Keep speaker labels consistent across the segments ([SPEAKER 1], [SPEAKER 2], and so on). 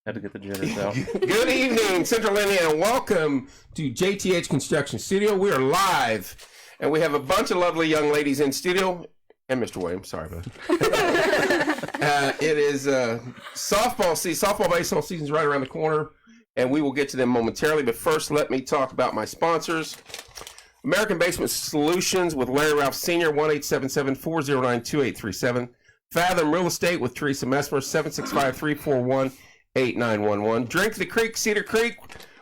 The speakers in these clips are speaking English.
[SPEAKER 1] Had to get the jitters out.
[SPEAKER 2] Good evening, Central Indiana. Welcome to JTH Construction Studio. We are live, and we have a bunch of lovely young ladies in studio. And Mr. Williams, sorry about that. It is softball season. Softball baseball season is right around the corner, and we will get to them momentarily. But first, let me talk about my sponsors. American Basement Solutions with Larry Ralph Sr., 1-877-409-2837. Fathom Real Estate with Teresa Messmer, 765-341-8911. Drink the Creek, Cedar Creek.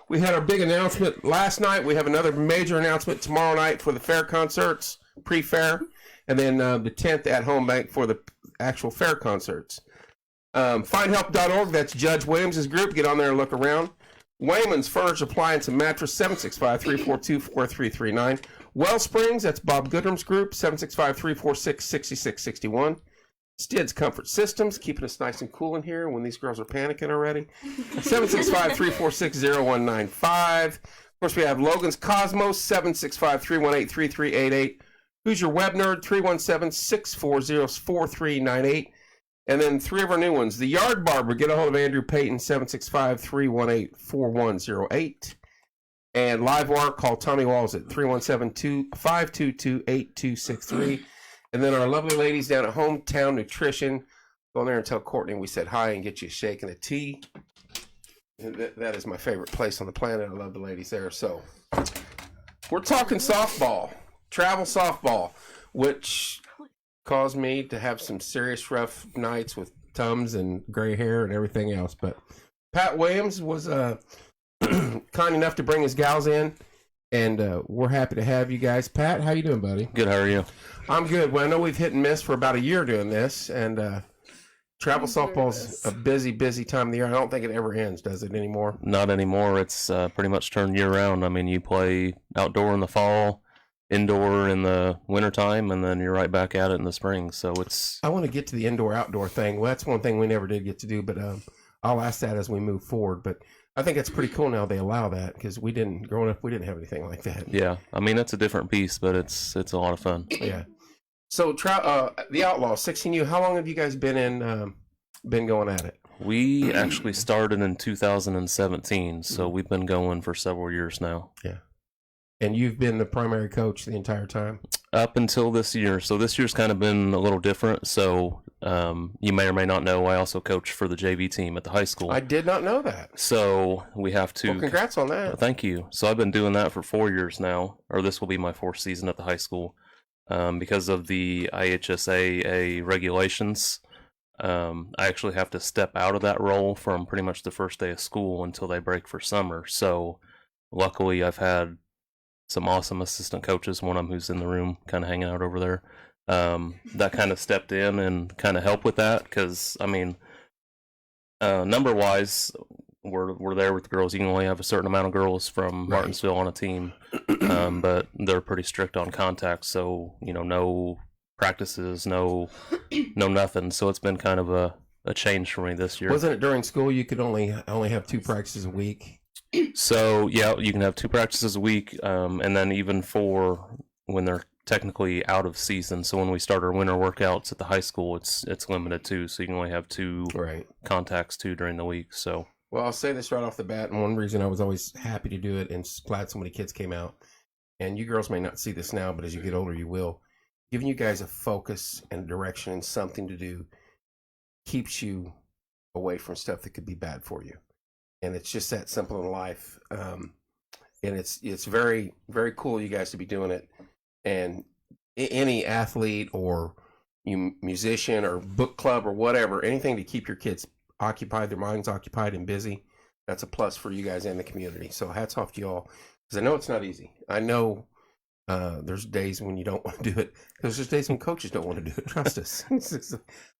[SPEAKER 2] We had our big announcement last night. We have another major announcement tomorrow night for the fair concerts, pre-fair, and then the 10th at Home Bank for the actual fair concerts. Findhelp.org, that's Judge Williams' group. Get on there and look around. Wayman's Furniture, Appliance, and Mattress, 765-342-4339. Wellsprings, that's Bob Goodrum's group, 765-346-6661. Stid's Comfort Systems, keeping us nice and cool in here when these girls are panicking already. 765-346-0195. Of course, we have Logan's Cosmos, 765-318-3388. Who's Your Web Nerd, 317-640-4398. And then three of our new ones. The Yard Barber, get a hold of Andrew Payton, 765-318-4108. And Livewire, call Tommy Walls at 317-522-8263. And then our lovely ladies down at Hometown Nutrition, go in there and tell Courtney we said hi and get you a shake and a tea. And that is my favorite place on the planet. I love the ladies there. So we're talking softball, travel softball, which caused me to have some serious rough nights with Tums and gray hair and everything else. But Pat Williams was kind enough to bring his gals in, and we're happy to have you guys. Pat, how you doing, buddy?
[SPEAKER 1] Good, how are you?
[SPEAKER 2] I'm good. Well, I know we've hit and miss for about a year doing this, and travel softball's a busy, busy time of the year. I don't think it ever ends, does it, anymore?
[SPEAKER 1] Not anymore. It's pretty much turned year-round. I mean, you play outdoor in the fall, indoor in the wintertime, and then you're right back at it in the spring. So it's...
[SPEAKER 2] I want to get to the indoor-outdoor thing. Well, that's one thing we never did get to do, but I'll ask that as we move forward. But I think it's pretty cool now they allow that, because growing up, we didn't have anything like that.
[SPEAKER 1] Yeah, I mean, it's a different piece, but it's a lot of fun.
[SPEAKER 2] Yeah. So the Outlaws 16U, how long have you guys been going at it?
[SPEAKER 1] We actually started in 2017, so we've been going for several years now.
[SPEAKER 2] Yeah. And you've been the primary coach the entire time?
[SPEAKER 1] Up until this year. So this year's kind of been a little different. So you may or may not know, I also coach for the JV team at the high school.
[SPEAKER 2] I did not know that.
[SPEAKER 1] So we have to...
[SPEAKER 2] Well, congrats on that.
[SPEAKER 1] Thank you. So I've been doing that for 4 years now, or this will be my fourth season at the high school. Because of the IHSAA regulations, I actually have to step out of that role from pretty much the first day of school until they break for summer. So luckily I've had some awesome assistant coaches, one of them who's in the room kind of hanging out over there, that kind of stepped in and kind of helped with that, because I mean, number wise we're there with the girls. You can only have a certain amount of girls from Martinsville on a team, but they're pretty strict on contact, so no practices, no nothing. So it's been kind of a change for me this year.
[SPEAKER 2] Wasn't it during school you could only have 2 practices a week?
[SPEAKER 1] So yeah, you can have 2 practices a week, and then even for when they're technically out of season. So when we start our winter workouts at the high school, it's limited too. So you can only have 2 contacts too during the week. So
[SPEAKER 2] well, I'll say this right off the bat, and one reason I was always happy to do it, and glad so many kids came out. And you girls may not see this now, but as you get older, you will. Giving you guys a focus and direction and something to do keeps you away from stuff that could be bad for you. And it's just that simple in life. And it's very, very cool you guys to be doing it. And any athlete or musician or book club or whatever, anything to keep your kids occupied, their minds occupied and busy, that's a plus for you guys and the community. So hats off to y'all, because I know it's not easy. I know there's days when you don't want to do it. There's just days when coaches don't want to do it. Trust us.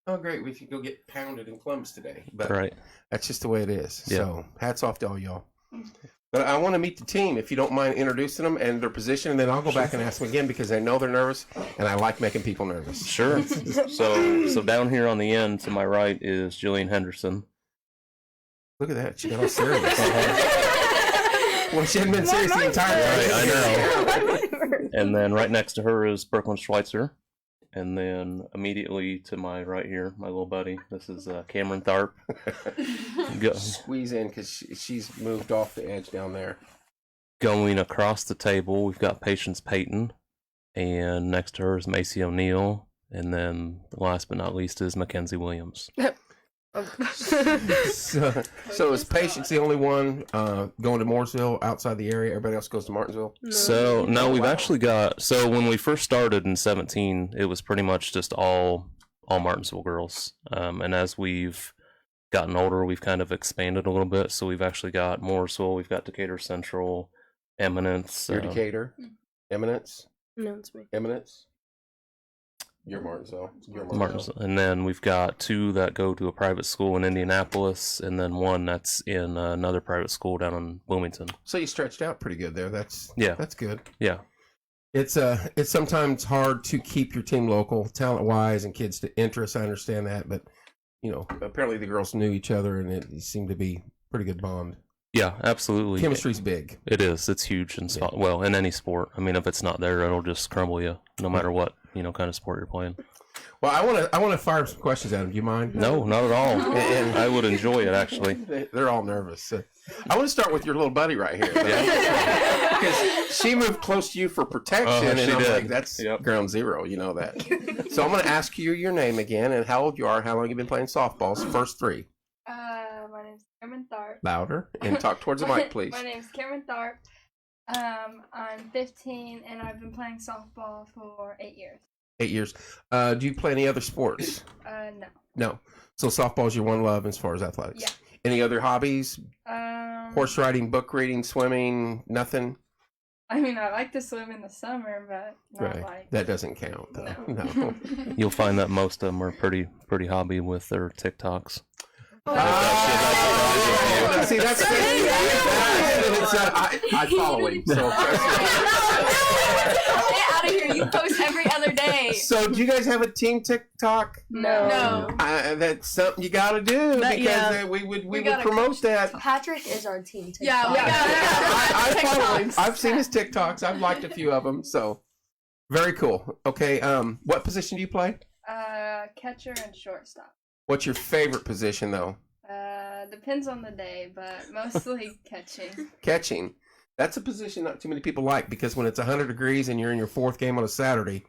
[SPEAKER 2] Oh, great. We can go get pounded in Columbus today. But that's just the way it is. Yeah. So hats off to all y'all. But I want to meet the team, if you don't mind introducing them and their position, and then I'll go back and ask them again, because I know they're nervous, and I like making people nervous.
[SPEAKER 1] Sure. So down here on the end to my right is Jillian Henderson.
[SPEAKER 2] Look at that. She got all serious. Well, she hadn't been serious the entire time.
[SPEAKER 1] I know. And then right next to her is Brooklyn Schweitzer. And then immediately to my right here, my little buddy, this is Cameron Tharp.
[SPEAKER 2] Squeeze in because she's moved off the edge down there.
[SPEAKER 1] Going across the table, we've got Patience Payton, and next to her is Macy O'Neill, and then last but not least is Mackenzie Williams.
[SPEAKER 2] So is Patience the only one going to Mooresville outside the area? Everybody else goes to Martinsville?
[SPEAKER 1] So no, we've actually got. So when we first started in 17, it was pretty much just all Martinsville girls. And as we've gotten older, we've kind of expanded a little bit. So we've actually got Mooresville, we've got Decatur Central, Eminence.
[SPEAKER 2] You're Decatur, Eminence.
[SPEAKER 3] No, it's me.
[SPEAKER 2] Eminence. You're Martinsville.
[SPEAKER 1] Martinsville. And then we've got 2 that go to a private school in Indianapolis, and then 1 that's in another private school down in Bloomington.
[SPEAKER 2] So you stretched out pretty good there. That's good.
[SPEAKER 1] Yeah.
[SPEAKER 2] It's sometimes hard to keep your team local, talent wise, and kids to interest. I understand that, but apparently the girls knew each other, and it seemed to be a pretty good bond.
[SPEAKER 1] Yeah, absolutely.
[SPEAKER 2] Chemistry's big.
[SPEAKER 1] It is. It's huge in in any sport. I mean, if it's not there, it'll just crumble you, no matter what kind of sport you're playing.
[SPEAKER 2] Well, I want to fire some questions at them. Do you mind?
[SPEAKER 1] No, not at all. And I would enjoy it, actually.
[SPEAKER 2] They're all nervous. I want to start with your little buddy right here. Because she moved close to you for protection, and I'm like, that's ground zero. You know that. So I'm going to ask you your name again and how old you are, how long you've been playing softball. First 3.
[SPEAKER 4] My name's Cameron Tharp.
[SPEAKER 2] Louder and talk towards the mic, please.
[SPEAKER 4] My name's Cameron Tharp. I'm 15 and I've been playing softball for 8 years.
[SPEAKER 2] 8 years. Do you play any other sports?
[SPEAKER 4] No.
[SPEAKER 2] No. So softball is your one love as far as athletics.
[SPEAKER 4] Yeah.
[SPEAKER 2] Any other hobbies? Horse riding, book reading, swimming, nothing?
[SPEAKER 4] I mean, I like to swim in the summer, but not like...
[SPEAKER 2] That doesn't count, though. No.
[SPEAKER 1] You'll find that most of them are pretty hobby with their TikToks.
[SPEAKER 2] See, that's I follow him. So.
[SPEAKER 4] Get out of here! You post every other day.
[SPEAKER 2] So, do you guys have a team TikTok?
[SPEAKER 4] No.
[SPEAKER 2] That's something you got to do because we would promote that.
[SPEAKER 3] Patrick is our team TikTok.
[SPEAKER 4] Yeah,
[SPEAKER 2] I follow him. I've seen his TikToks. I've liked a few of them. So, very cool. Okay, what position do you play?
[SPEAKER 4] Catcher and shortstop.
[SPEAKER 2] What's your favorite position, though?
[SPEAKER 4] Depends on the day, but mostly catching.
[SPEAKER 2] Catching. That's a position not too many people like because when it's 100 degrees and you're in your 4th game on a Saturday,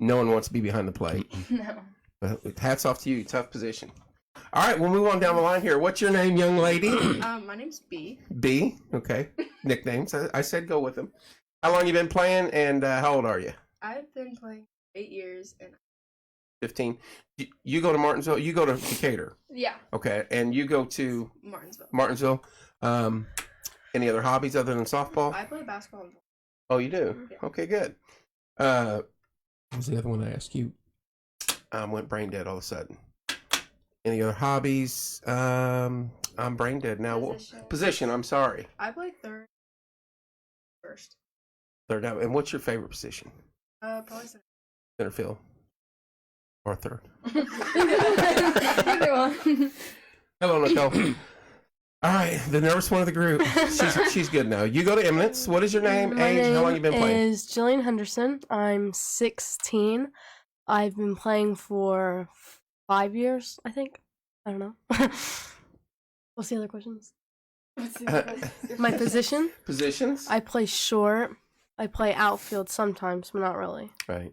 [SPEAKER 2] no one wants to be behind the plate.
[SPEAKER 4] No.
[SPEAKER 2] But hats off to you. Tough position. All right, we'll move on down the line here. What's your name, young lady?
[SPEAKER 5] My name's B.
[SPEAKER 2] B. Okay. Nicknames. I said go with them. How long you been playing and how old are you?
[SPEAKER 5] I've been playing 8 years and
[SPEAKER 2] 15. You go to Martinsville. You go to Decatur.
[SPEAKER 4] Yeah.
[SPEAKER 2] Okay, and you go to
[SPEAKER 5] Martinsville.
[SPEAKER 2] Any other hobbies other than softball?
[SPEAKER 5] I play basketball and volleyball.
[SPEAKER 2] Oh, you do?
[SPEAKER 5] Yeah.
[SPEAKER 2] Okay, good. What was the other one I asked you? Went brain dead all of a sudden. Any other hobbies? I'm brain dead now. Position. I'm sorry.
[SPEAKER 5] I play third. First.
[SPEAKER 2] Third out. And what's your favorite position?
[SPEAKER 5] Probably center.
[SPEAKER 2] Center field. Or third.
[SPEAKER 4] Either one.
[SPEAKER 2] Hello, Nicole. All right, the nervous one of the group. She's good now. You go to Eminence. What is your name, age, and how long you been playing?
[SPEAKER 3] My name is Jillian Henderson. I'm 16. I've been playing for 5 years, I think. I don't know. What's the other questions? My position?
[SPEAKER 2] Positions?
[SPEAKER 3] I play short. I play outfield sometimes, but not really.
[SPEAKER 2] Right.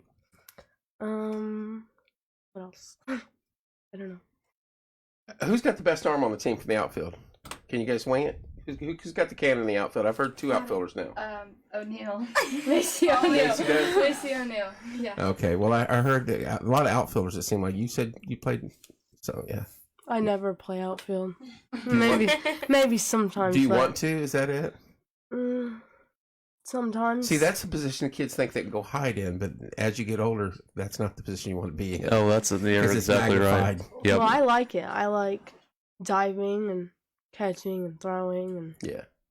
[SPEAKER 3] What else? I don't know.
[SPEAKER 2] Who's got the best arm on the team for the outfield? Can you guys wing it? Who's got the can in the outfield? I've heard 2 outfielders now.
[SPEAKER 4] O'Neill. Macy O'Neill. Macy O'Neill. Yeah.
[SPEAKER 2] Okay. Well, I heard that a lot of outfielders. It seemed like you said you played. So yeah.
[SPEAKER 3] I never play outfield. Maybe sometimes.
[SPEAKER 2] Do you want to? Is that it?
[SPEAKER 3] Sometimes.
[SPEAKER 2] See, that's the position kids think they can go hide in, but as you get older, that's not the position you want to be in.
[SPEAKER 1] Oh, you're exactly right.
[SPEAKER 3] Yep. Well, I like it. I like diving and catching and throwing and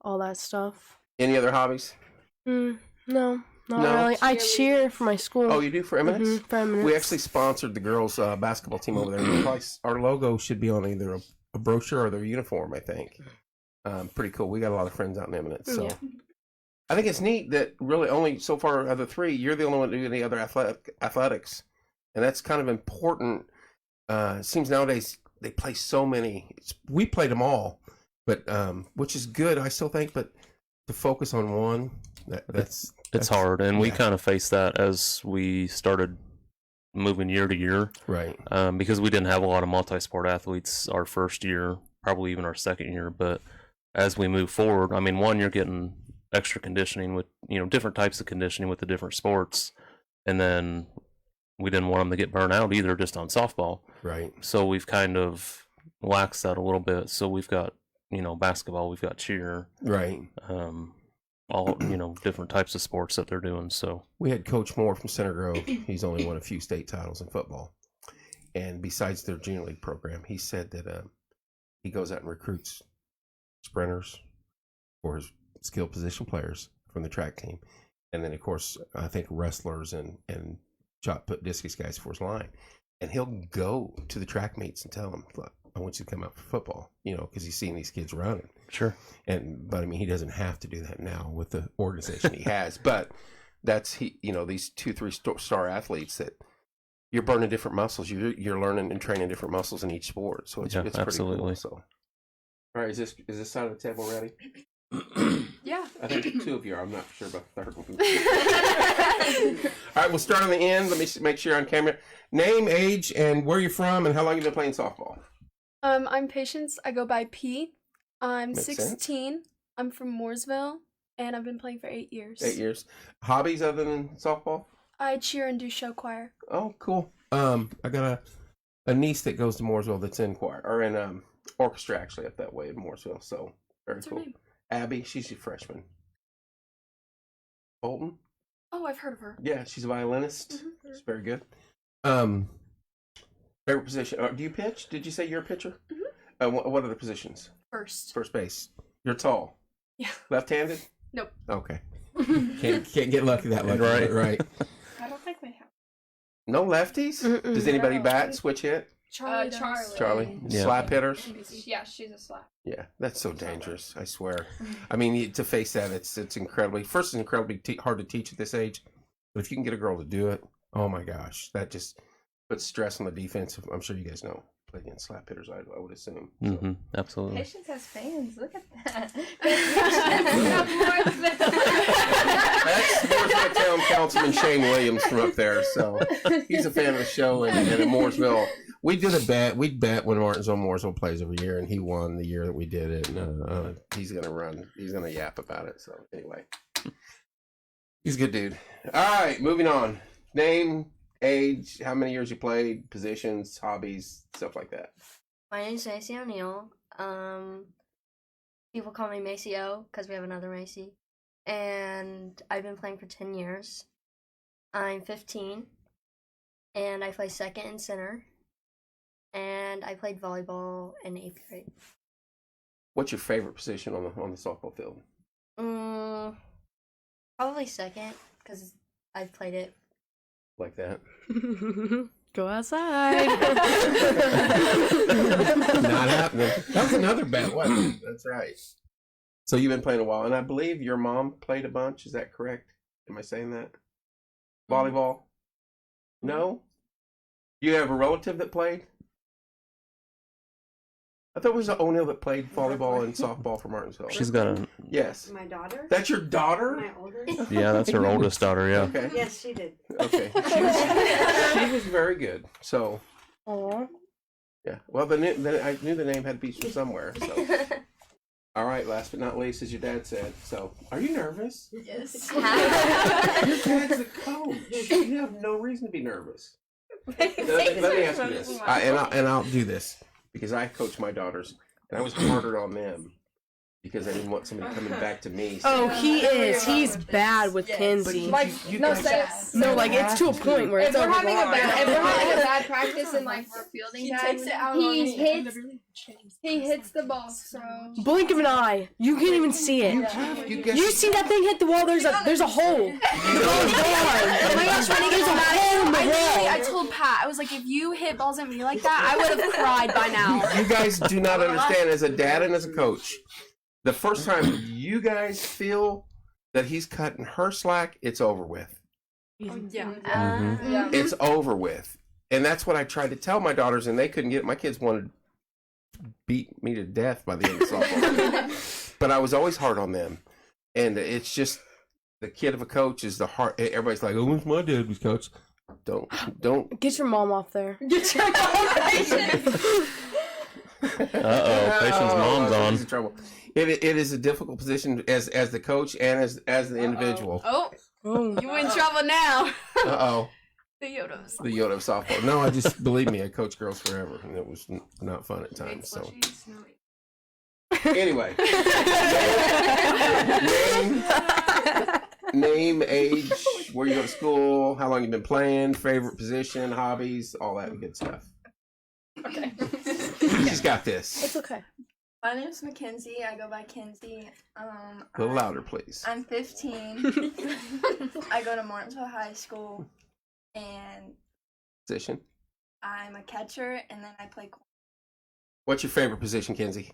[SPEAKER 3] all that stuff.
[SPEAKER 2] Any other hobbies?
[SPEAKER 3] No, not really. I cheer for my school.
[SPEAKER 2] Oh, you do for Eminence?
[SPEAKER 3] Mm-hmm, for Eminence.
[SPEAKER 2] We actually sponsored the girls' basketball team over there. Our logo should be on either a brochure or their uniform, I think. Pretty cool. We got a lot of friends out in Eminence. So. Yeah. I think it's neat that really only so far of the 3, you're the only one to do any other athletics. and that's kind of important. It seems nowadays they play so many. We played them all, but which is good, I still think. But to focus on one, that's
[SPEAKER 1] hard, and we
[SPEAKER 2] yeah.
[SPEAKER 1] kind of faced that as we started moving year to year,
[SPEAKER 2] right.
[SPEAKER 1] because we didn't have a lot of multi-sport athletes our first year, probably even our second year. But as we move forward, I mean, one, you're getting extra conditioning with, different types of conditioning with the different sports, and then we didn't want them to get burnt out either just on softball.
[SPEAKER 2] Right.
[SPEAKER 1] So we've kind of laxed that a little bit. So we've got, basketball, we've got cheer,
[SPEAKER 2] Right.
[SPEAKER 1] all, different types of sports that they're doing. So
[SPEAKER 2] We had Coach Moore from Center Grove. He's only won a few state titles in football. And besides their junior league program, he said that he goes out and recruits sprinters for his skilled position players from the track team. And then, of course, I think wrestlers and shot put discus guys for his line. And he'll go to the track meets and tell them, look, I want you to come out for football, because he's seeing these kids running.
[SPEAKER 1] sure.
[SPEAKER 2] But I mean, he doesn't have to do that now with the organization he has. But that's these 2-3 star athletes that you're burning different muscles. You're learning and training different muscles in each sport. So it's pretty
[SPEAKER 1] absolutely
[SPEAKER 2] cool. So, all right, is this side of the table ready?
[SPEAKER 5] Yeah.
[SPEAKER 2] I think 2 of you are. I'm not sure about the third one. All right, we'll start on the end. Let me make sure you're on camera. Name, age, and where you're from, and how long you've been playing softball.
[SPEAKER 6] I'm Patience. I go by P. I'm
[SPEAKER 2] Makes
[SPEAKER 6] 16. Sense. I'm from Mooresville, and I've been playing for 8 years.
[SPEAKER 2] 8 years. Hobbies other than softball?
[SPEAKER 6] I cheer and do show choir.
[SPEAKER 2] Oh, cool. I got a niece that goes to Mooresville that's in choir, or in orchestra, actually, up that way in Mooresville. So, very
[SPEAKER 6] What's her
[SPEAKER 2] cool.
[SPEAKER 6] name?
[SPEAKER 2] Abby, she's a freshman. Bolton?
[SPEAKER 6] Oh, I've heard of her.
[SPEAKER 2] Yeah, she's a violinist.
[SPEAKER 6] Mm-hmm.
[SPEAKER 2] She's very good. Favorite position? Do you pitch? Did you say you're a pitcher?
[SPEAKER 6] Mm-hmm.
[SPEAKER 2] What are the positions?
[SPEAKER 6] First
[SPEAKER 2] base. You're tall.
[SPEAKER 6] Yeah.
[SPEAKER 2] Left-handed?
[SPEAKER 6] Nope.
[SPEAKER 2] Okay. Can't get lucky that lucky.
[SPEAKER 1] Right.
[SPEAKER 2] Right.
[SPEAKER 4] I don't think we have.
[SPEAKER 2] No lefties? Does anybody bat, switch hit?
[SPEAKER 6] Charlie. does.
[SPEAKER 2] Charlie?
[SPEAKER 1] Yeah.
[SPEAKER 2] Slap hitters?
[SPEAKER 4] Yeah, she's a slap.
[SPEAKER 2] Yeah, that's so dangerous. I swear. I mean, to face that, it's incredibly. First, it's incredibly hard to teach at this age, but if you can get a girl to do it, oh my gosh, that just puts stress on the defense. I'm sure you guys know play against slap hitters. I would assume. So.
[SPEAKER 1] Mm-hmm. Absolutely.
[SPEAKER 4] Patience has fans. Look at that.
[SPEAKER 2] That's Mooresville Town Councilman Shane Williams from up there. So he's a fan of the show, and in Mooresville. We did a bet. We'd bet when Mooresville plays every year, and he won the year that we did it. And he's gonna run. He's gonna yap about it. So anyway, he's a good dude. All right, moving on. Name, age, how many years you played, positions, hobbies, stuff like that.
[SPEAKER 7] My name's Macy O'Neill. People call me Macy O because we have another Macy. And I've been playing for 10 years. I'm 15. And I play second and center. And I played volleyball in 8th grade.
[SPEAKER 2] What's your favorite position on the softball field?
[SPEAKER 7] Probably second because I've played it.
[SPEAKER 2] Like that?
[SPEAKER 3] Go outside.
[SPEAKER 2] Not happening. That was another bet, wasn't it? That's right. So you've been playing a while, and I believe your mom played a bunch. Is that correct? Am I saying that? Volleyball? No? You have a relative that played? I thought it was O'Neill that played volleyball and softball for Martinsville.
[SPEAKER 1] She's got a
[SPEAKER 2] Yes.
[SPEAKER 5] My daughter?
[SPEAKER 2] That's your daughter?
[SPEAKER 5] My older?
[SPEAKER 1] yeah. That's her oldest daughter. Yeah.
[SPEAKER 2] Okay.
[SPEAKER 5] Yes, she did.
[SPEAKER 2] Okay. She was very good. So,
[SPEAKER 3] Aw.
[SPEAKER 2] yeah. Well, I knew the name had to be from somewhere. So, all right. Last but not least, as your dad said. So, are you nervous?
[SPEAKER 5] Yes.
[SPEAKER 2] Your dad's the coach. You have no reason to be nervous. Let me ask you this, and I'll do this because I coach my daughters, and I was harder on them because I didn't want somebody coming back to me.
[SPEAKER 3] Oh,
[SPEAKER 2] saying,
[SPEAKER 3] he is. He's bad with Kinsey.
[SPEAKER 4] Like,
[SPEAKER 2] you
[SPEAKER 4] no
[SPEAKER 2] guys
[SPEAKER 4] sense.
[SPEAKER 3] No, like it's to a point where
[SPEAKER 4] If
[SPEAKER 3] it's
[SPEAKER 4] we're having a
[SPEAKER 3] overwhelming.
[SPEAKER 4] bad practice and like we're fielding
[SPEAKER 5] He
[SPEAKER 4] time,
[SPEAKER 5] takes it out
[SPEAKER 4] he
[SPEAKER 5] on me.
[SPEAKER 4] hits the ball. So
[SPEAKER 3] Blink of an eye. You can't even see it.
[SPEAKER 2] You guys,
[SPEAKER 3] You see that thing hit the wall? There's a hole.
[SPEAKER 6] Oh my gosh, when he goes
[SPEAKER 3] hole in the wall.
[SPEAKER 6] I told Pat, I was like, if you hit balls at me like that, I would have cried by now.
[SPEAKER 2] you guys do not understand as a dad and as a coach. The first time you guys feel that he's cutting her slack, it's over with.
[SPEAKER 5] Yeah.
[SPEAKER 1] Mhm.
[SPEAKER 4] yeah.
[SPEAKER 2] It's over with. And that's what I tried to tell my daughters, and they couldn't get it. My kids wanted to beat me to death by the end of softball. But I was always hard on them. And it's just the kid of a coach is the heart. Everybody's like, oh, my dad was coach. Don't.
[SPEAKER 3] Get your mom off there.
[SPEAKER 1] Patience mom's on.
[SPEAKER 2] She's in trouble. It is a difficult position as the coach and as the individual.
[SPEAKER 6] Oh,
[SPEAKER 3] Oh.
[SPEAKER 6] you in trouble now.
[SPEAKER 2] Uh-oh.
[SPEAKER 6] The Yodos.
[SPEAKER 2] The Yoda of softball. No, I just, believe me, I coached girls forever, and it was not fun at times. So anyway, name, age, where you go to school, how long you've been playing, favorite position, hobbies, all that good stuff.
[SPEAKER 5] Okay.
[SPEAKER 2] She's got this.
[SPEAKER 3] It's okay.
[SPEAKER 5] My name's Mackenzie. I go by Kenzie.
[SPEAKER 2] A little louder, please.
[SPEAKER 5] I'm 15. I go to Martinsville High School, and
[SPEAKER 2] Position.
[SPEAKER 5] I'm a catcher, and then I play
[SPEAKER 2] What's your favorite position, Kenzie?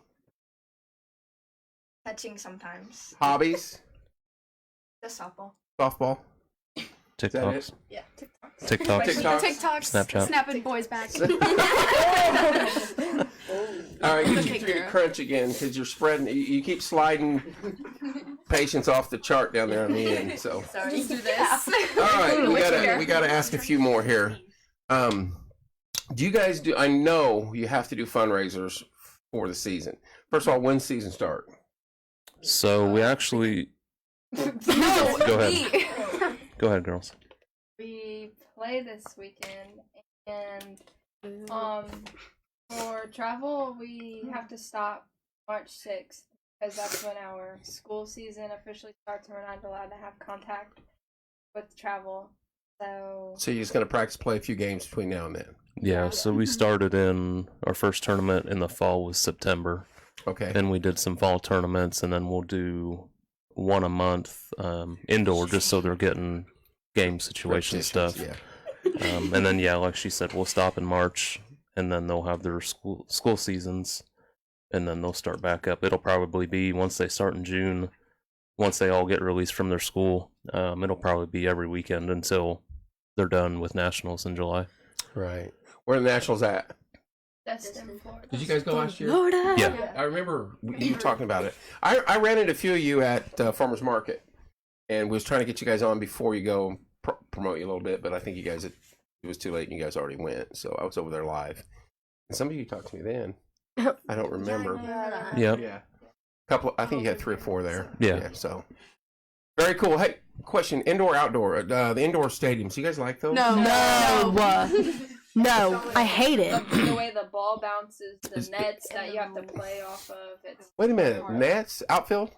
[SPEAKER 5] catching sometimes.
[SPEAKER 2] Hobbies?
[SPEAKER 5] Just softball.
[SPEAKER 2] Softball?
[SPEAKER 1] TikToks.
[SPEAKER 5] Yeah, TikTok.
[SPEAKER 1] TikToks.
[SPEAKER 2] TikTok.
[SPEAKER 6] TikTok,
[SPEAKER 1] Snapchat.
[SPEAKER 6] snapping boys back.
[SPEAKER 2] All right,
[SPEAKER 6] Okay,
[SPEAKER 2] get you through the
[SPEAKER 6] girl.
[SPEAKER 2] crunch again because you're spreading. You keep sliding patience off the chart down there on the end. So,
[SPEAKER 5] Sorry.
[SPEAKER 6] Just do this.
[SPEAKER 2] all right,
[SPEAKER 6] Which
[SPEAKER 2] we gotta ask a few more here. Do you guys do? I know you have to do fundraisers for the season. First of all, when's season start?
[SPEAKER 1] So we actually
[SPEAKER 6] No,
[SPEAKER 1] Go ahead.
[SPEAKER 6] me.
[SPEAKER 1] go ahead, girls.
[SPEAKER 4] We play this weekend, and for travel we have to stop March 6th because that's when our school season officially starts, and we're not allowed to have contact with travel. So
[SPEAKER 2] So you're just gonna practice play a few games between now and then.
[SPEAKER 1] Yeah, so we started in our first tournament in the fall was September.
[SPEAKER 2] Okay.
[SPEAKER 1] Then we did some fall tournaments, and then we'll do one a month indoor, just so they're getting game situation stuff.
[SPEAKER 2] Yeah.
[SPEAKER 1] And then like she said, we'll stop in March, and then they'll have their school seasons, and then they'll start back up. It'll probably be once they start in June, once they all get released from their school. It'll probably be every weekend until they're done with nationals in July.
[SPEAKER 2] Right. Where are the Nationals at?
[SPEAKER 4] Destin, Florida.
[SPEAKER 2] Did you guys go last year?
[SPEAKER 3] Florida.
[SPEAKER 1] Yeah.
[SPEAKER 2] I remember you talking about it. I ran into a few of you at Farmers Market, and was trying to get you guys on before you go promote you a little bit, but I think you guys it was too late and you guys already went. So I was over there live, and some of you talked to me then. I don't remember.
[SPEAKER 1] Yep.
[SPEAKER 2] Yeah, I think you had 3 or 4 there.
[SPEAKER 1] Yeah.
[SPEAKER 2] So very cool. Hey, question: indoor, outdoor. The indoor stadiums. You guys like those?
[SPEAKER 3] No, I hate it.
[SPEAKER 4] The way the ball bounces, the nets that you have to play off of. It's
[SPEAKER 2] Wait a minute. Nets, outfield.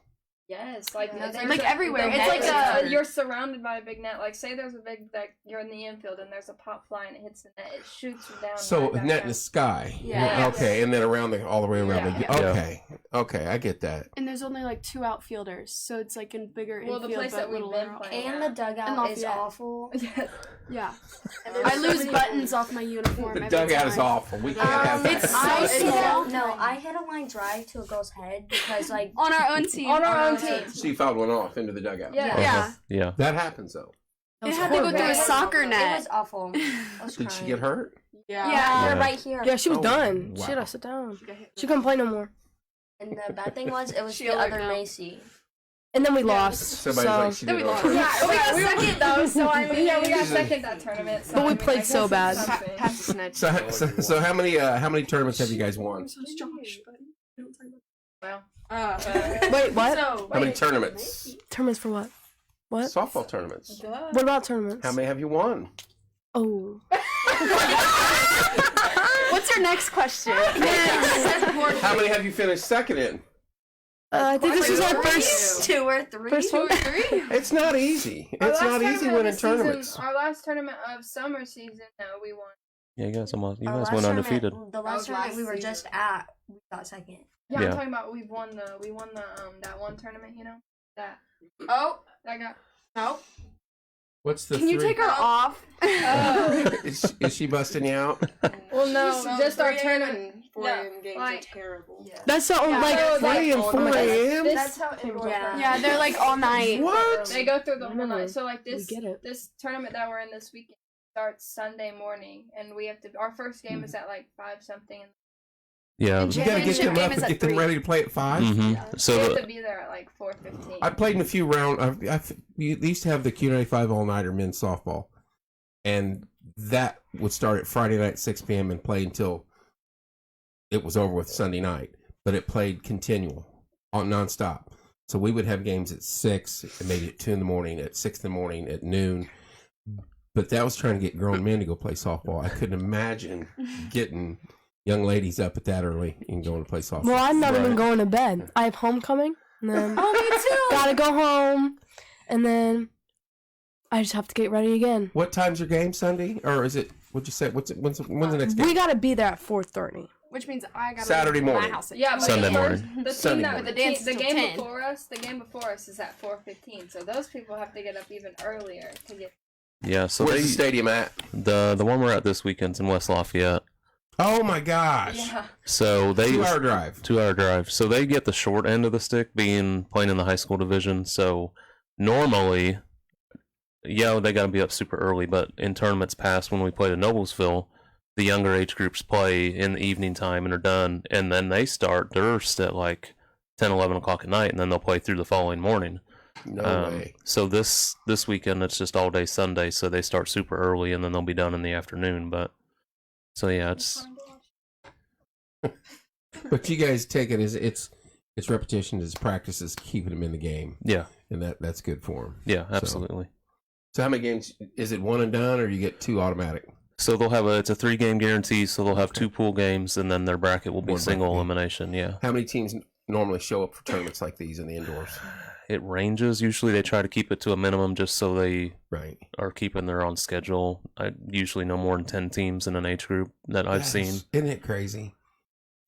[SPEAKER 4] yes, like
[SPEAKER 5] Yeah,
[SPEAKER 4] there's
[SPEAKER 6] like
[SPEAKER 4] a-
[SPEAKER 6] everywhere.
[SPEAKER 4] the
[SPEAKER 6] It's
[SPEAKER 4] net
[SPEAKER 6] like
[SPEAKER 4] is- you're surrounded by a big net. Like say there's a big you're in the infield and there's a pop fly and it hits the net. It shoots you down.
[SPEAKER 2] So
[SPEAKER 4] right back
[SPEAKER 2] net in
[SPEAKER 4] down.
[SPEAKER 2] the sky.
[SPEAKER 6] Yeah.
[SPEAKER 2] Okay, and then around all the way around
[SPEAKER 4] Yeah.
[SPEAKER 2] the. Okay. Okay, I get that.
[SPEAKER 8] And there's only like 2 outfielders, so it's like in bigger
[SPEAKER 4] Well, the
[SPEAKER 8] infield,
[SPEAKER 4] place
[SPEAKER 8] but
[SPEAKER 4] that we've
[SPEAKER 8] littler
[SPEAKER 4] been
[SPEAKER 8] out-
[SPEAKER 4] playing.
[SPEAKER 7] And the dugout
[SPEAKER 8] And
[SPEAKER 7] is
[SPEAKER 8] yeah.
[SPEAKER 7] awful.
[SPEAKER 4] Yes.
[SPEAKER 8] Yeah.
[SPEAKER 5] And there's
[SPEAKER 8] I
[SPEAKER 5] so
[SPEAKER 8] lose
[SPEAKER 5] many-
[SPEAKER 8] buttons off my uniform.
[SPEAKER 2] The
[SPEAKER 8] every
[SPEAKER 2] dugout is
[SPEAKER 8] time.
[SPEAKER 2] awful. We can't have that.
[SPEAKER 8] it's so
[SPEAKER 7] I
[SPEAKER 8] small.
[SPEAKER 7] hit a line drive to a girl's head because like
[SPEAKER 8] On our own team.
[SPEAKER 4] On our own team.
[SPEAKER 2] So you fouled one off into the dugout.
[SPEAKER 4] Yeah.
[SPEAKER 8] Yeah.
[SPEAKER 1] Yeah.
[SPEAKER 2] That happens though.
[SPEAKER 8] It had to go through a
[SPEAKER 4] horrible.
[SPEAKER 8] soccer
[SPEAKER 7] it
[SPEAKER 8] net.
[SPEAKER 7] was awful. I was
[SPEAKER 2] Did she
[SPEAKER 7] crying.
[SPEAKER 2] get hurt?
[SPEAKER 8] Yeah.
[SPEAKER 7] Yeah,
[SPEAKER 1] Yeah.
[SPEAKER 7] right here.
[SPEAKER 3] Yeah, she was
[SPEAKER 2] Oh,
[SPEAKER 3] done.
[SPEAKER 2] wow.
[SPEAKER 3] Shit, I sit down.
[SPEAKER 8] She got hit
[SPEAKER 3] She couldn't play no more.
[SPEAKER 7] And the bad thing was, it was
[SPEAKER 8] She
[SPEAKER 7] the
[SPEAKER 8] alert
[SPEAKER 7] other
[SPEAKER 8] now.
[SPEAKER 7] Macy.
[SPEAKER 3] And then we lost.
[SPEAKER 2] Somebody's like she
[SPEAKER 8] Then
[SPEAKER 2] did
[SPEAKER 8] we
[SPEAKER 2] it on
[SPEAKER 8] lost.
[SPEAKER 2] purpose.
[SPEAKER 4] Yeah, we got second though. So I mean, yeah, we got
[SPEAKER 2] Jesus.
[SPEAKER 4] second that tournament. So
[SPEAKER 3] But we
[SPEAKER 4] I mean,
[SPEAKER 3] played
[SPEAKER 4] I
[SPEAKER 3] so
[SPEAKER 4] guess
[SPEAKER 3] bad.
[SPEAKER 4] it's something.
[SPEAKER 8] Pass the snitch.
[SPEAKER 2] So how many tournaments have you guys won?
[SPEAKER 8] So is Josh, but we don't talk about
[SPEAKER 4] Well,
[SPEAKER 3] Wait, what?
[SPEAKER 8] So,
[SPEAKER 2] How many tournaments?
[SPEAKER 3] Tournaments for what? What?
[SPEAKER 2] Softball tournaments.
[SPEAKER 3] What about tournaments?
[SPEAKER 2] How many have you won?
[SPEAKER 3] Oh.
[SPEAKER 8] what's your next question?
[SPEAKER 2] How many have you finished second in?
[SPEAKER 3] I think this is our first
[SPEAKER 7] 2 or 3.
[SPEAKER 3] first one.
[SPEAKER 2] It's not easy.
[SPEAKER 4] Our
[SPEAKER 2] It's
[SPEAKER 4] last
[SPEAKER 2] not easy
[SPEAKER 4] tournament of
[SPEAKER 2] winning
[SPEAKER 4] the season-
[SPEAKER 2] tournaments.
[SPEAKER 4] Our last tournament of summer season, no, we won.
[SPEAKER 1] Yeah, you guys almost. You
[SPEAKER 7] Our
[SPEAKER 1] guys
[SPEAKER 7] last
[SPEAKER 1] went
[SPEAKER 7] tournament-
[SPEAKER 1] undefeated.
[SPEAKER 7] The last
[SPEAKER 5] was
[SPEAKER 7] tournament
[SPEAKER 5] last
[SPEAKER 7] we were
[SPEAKER 5] season.
[SPEAKER 7] just at, we got second.
[SPEAKER 4] Yeah,
[SPEAKER 1] Yeah.
[SPEAKER 4] I'm talking about we won the that one tournament, you know? That
[SPEAKER 5] Oh,
[SPEAKER 4] that got
[SPEAKER 5] no.
[SPEAKER 2] What's the
[SPEAKER 8] Can you
[SPEAKER 2] three?
[SPEAKER 8] take her off?
[SPEAKER 2] Is she busting you out?
[SPEAKER 4] well no, just our
[SPEAKER 5] 3 a.m.
[SPEAKER 4] tournament.
[SPEAKER 5] and 4
[SPEAKER 4] Yeah,
[SPEAKER 5] a.m. games
[SPEAKER 4] like-
[SPEAKER 5] are terrible. Yeah.
[SPEAKER 3] That's the only
[SPEAKER 8] Yeah.
[SPEAKER 3] like.
[SPEAKER 4] So,
[SPEAKER 2] 3 and 4 a.m.?
[SPEAKER 4] That's how indoor
[SPEAKER 7] Yeah.
[SPEAKER 8] Yeah, they're like all night.
[SPEAKER 2] What?
[SPEAKER 4] They go through the whole
[SPEAKER 3] No,
[SPEAKER 4] night. So like
[SPEAKER 3] we
[SPEAKER 4] this
[SPEAKER 3] get it.
[SPEAKER 4] this tournament that we're in this weekend, starts Sunday morning, and we have to. Our first game is at like 5 something.
[SPEAKER 1] Yeah.
[SPEAKER 2] You got to get them
[SPEAKER 8] Championship
[SPEAKER 2] up
[SPEAKER 8] game is
[SPEAKER 2] and
[SPEAKER 8] at
[SPEAKER 2] get them
[SPEAKER 8] 3.
[SPEAKER 2] ready to play at 5.
[SPEAKER 1] Mm-hmm.
[SPEAKER 4] We
[SPEAKER 1] So
[SPEAKER 4] have to be there at like 4:15.
[SPEAKER 2] I played in a few rounds. We used to have the Q95 all-nighter men's softball, and that would start at Friday night at 6 p.m. and play until it was over with Sunday night. But it played continual, on nonstop. So we would have games at 6, and maybe at 2 in the morning, at 6 in the morning, at noon. But that was trying to get grown men to go play softball. I couldn't imagine getting young ladies up at that early and going to play softball.
[SPEAKER 3] Well, I'm not even
[SPEAKER 2] Right.
[SPEAKER 3] going to bed. I have homecoming, and then
[SPEAKER 8] Oh, me too.
[SPEAKER 3] gotta go home, and then I just have to get ready again.
[SPEAKER 2] What time's your game Sunday? Or is it, what'd you say? When's the next game?
[SPEAKER 3] We gotta be there at 4:30.
[SPEAKER 8] Which means I got
[SPEAKER 2] Saturday
[SPEAKER 8] to leave
[SPEAKER 2] morning.
[SPEAKER 8] my house at
[SPEAKER 4] Yeah, but
[SPEAKER 1] Sunday
[SPEAKER 4] the first,
[SPEAKER 1] morning.
[SPEAKER 4] the
[SPEAKER 2] Sunday
[SPEAKER 4] team that
[SPEAKER 2] morning.
[SPEAKER 8] But the dance is
[SPEAKER 4] the
[SPEAKER 8] till
[SPEAKER 4] game
[SPEAKER 8] 10.
[SPEAKER 4] before us, the game before us is at 4:15. So those people have to get up even earlier to get.
[SPEAKER 1] yeah. So
[SPEAKER 2] Where's the stadium at?
[SPEAKER 1] the one we're at this weekend's in West Lafayette.
[SPEAKER 2] Oh my gosh.
[SPEAKER 4] Yeah.
[SPEAKER 1] So they
[SPEAKER 2] 2 hour drive.
[SPEAKER 1] 2 hour drive. So they get the short end of the stick, being playing in the high school division. So normally, yeah, they got to be up super early. But in tournaments past, when we played at Noblesville, the younger age groups play in the evening time and are done, and then they start Durst at like 10, 11 o'clock at night, and then they'll play through the following morning.
[SPEAKER 2] No way.
[SPEAKER 1] So this weekend it's just all day Sunday, so they start super early, and then they'll be done in the afternoon. But so yeah, it's
[SPEAKER 2] But you guys take it as it's repetition, it's practices, keeping them in the game,
[SPEAKER 1] yeah,
[SPEAKER 2] and that's good for them.
[SPEAKER 1] yeah, absolutely.
[SPEAKER 2] So how many games is it? One and done, or you get 2 automatic?
[SPEAKER 1] So they'll have it's a 3-game guarantee, so they'll have 2 pool games, and then their bracket will be
[SPEAKER 2] One
[SPEAKER 1] single
[SPEAKER 2] bracket.
[SPEAKER 1] elimination. Yeah,
[SPEAKER 2] How many teams normally show up for tournaments like these in the indoors?
[SPEAKER 1] it ranges. Usually they try to keep it to a minimum, just so they
[SPEAKER 2] Right.
[SPEAKER 1] are keeping their own schedule. I usually no more than 10 teams in an age group that I've seen.
[SPEAKER 2] Isn't it crazy?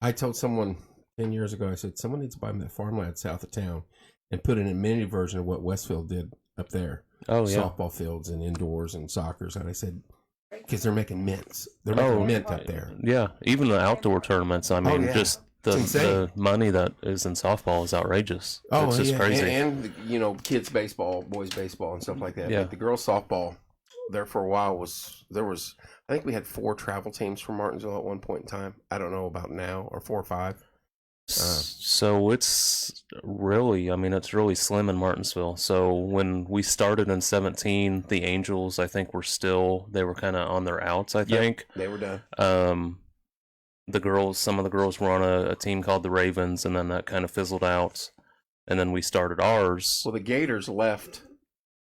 [SPEAKER 2] I told someone 10 years ago, I said, someone needs to buy me that farmland south of town and put in a mini version of what Westfield did up there.
[SPEAKER 1] Oh yeah,
[SPEAKER 2] Softball fields and indoors and soccer's. And I said, because they're making mints. They're making
[SPEAKER 1] Oh.
[SPEAKER 2] mint up there.
[SPEAKER 1] yeah. Even the outdoor tournaments. I mean,
[SPEAKER 2] yeah.
[SPEAKER 1] just
[SPEAKER 2] It's
[SPEAKER 1] the
[SPEAKER 2] insane.
[SPEAKER 1] money that is in softball is outrageous.
[SPEAKER 2] Oh,
[SPEAKER 1] it's just
[SPEAKER 2] yeah.
[SPEAKER 1] crazy.
[SPEAKER 2] And kids baseball, boys baseball, and stuff like that.
[SPEAKER 1] Yeah.
[SPEAKER 2] Like the girls softball, there for a while I think we had 4 travel teams from Martinsville at one point in time. I don't know about now, or 4 or 5.
[SPEAKER 1] So it's really, I mean, it's really slim in Martinsville. So when we started in 17, the Angels, I think, they were kind of on their outs, I think.
[SPEAKER 2] They were done.
[SPEAKER 1] Some of the girls were on a team called the Ravens, and then that kind of fizzled out. And then we started ours.
[SPEAKER 2] Well, the Gators left.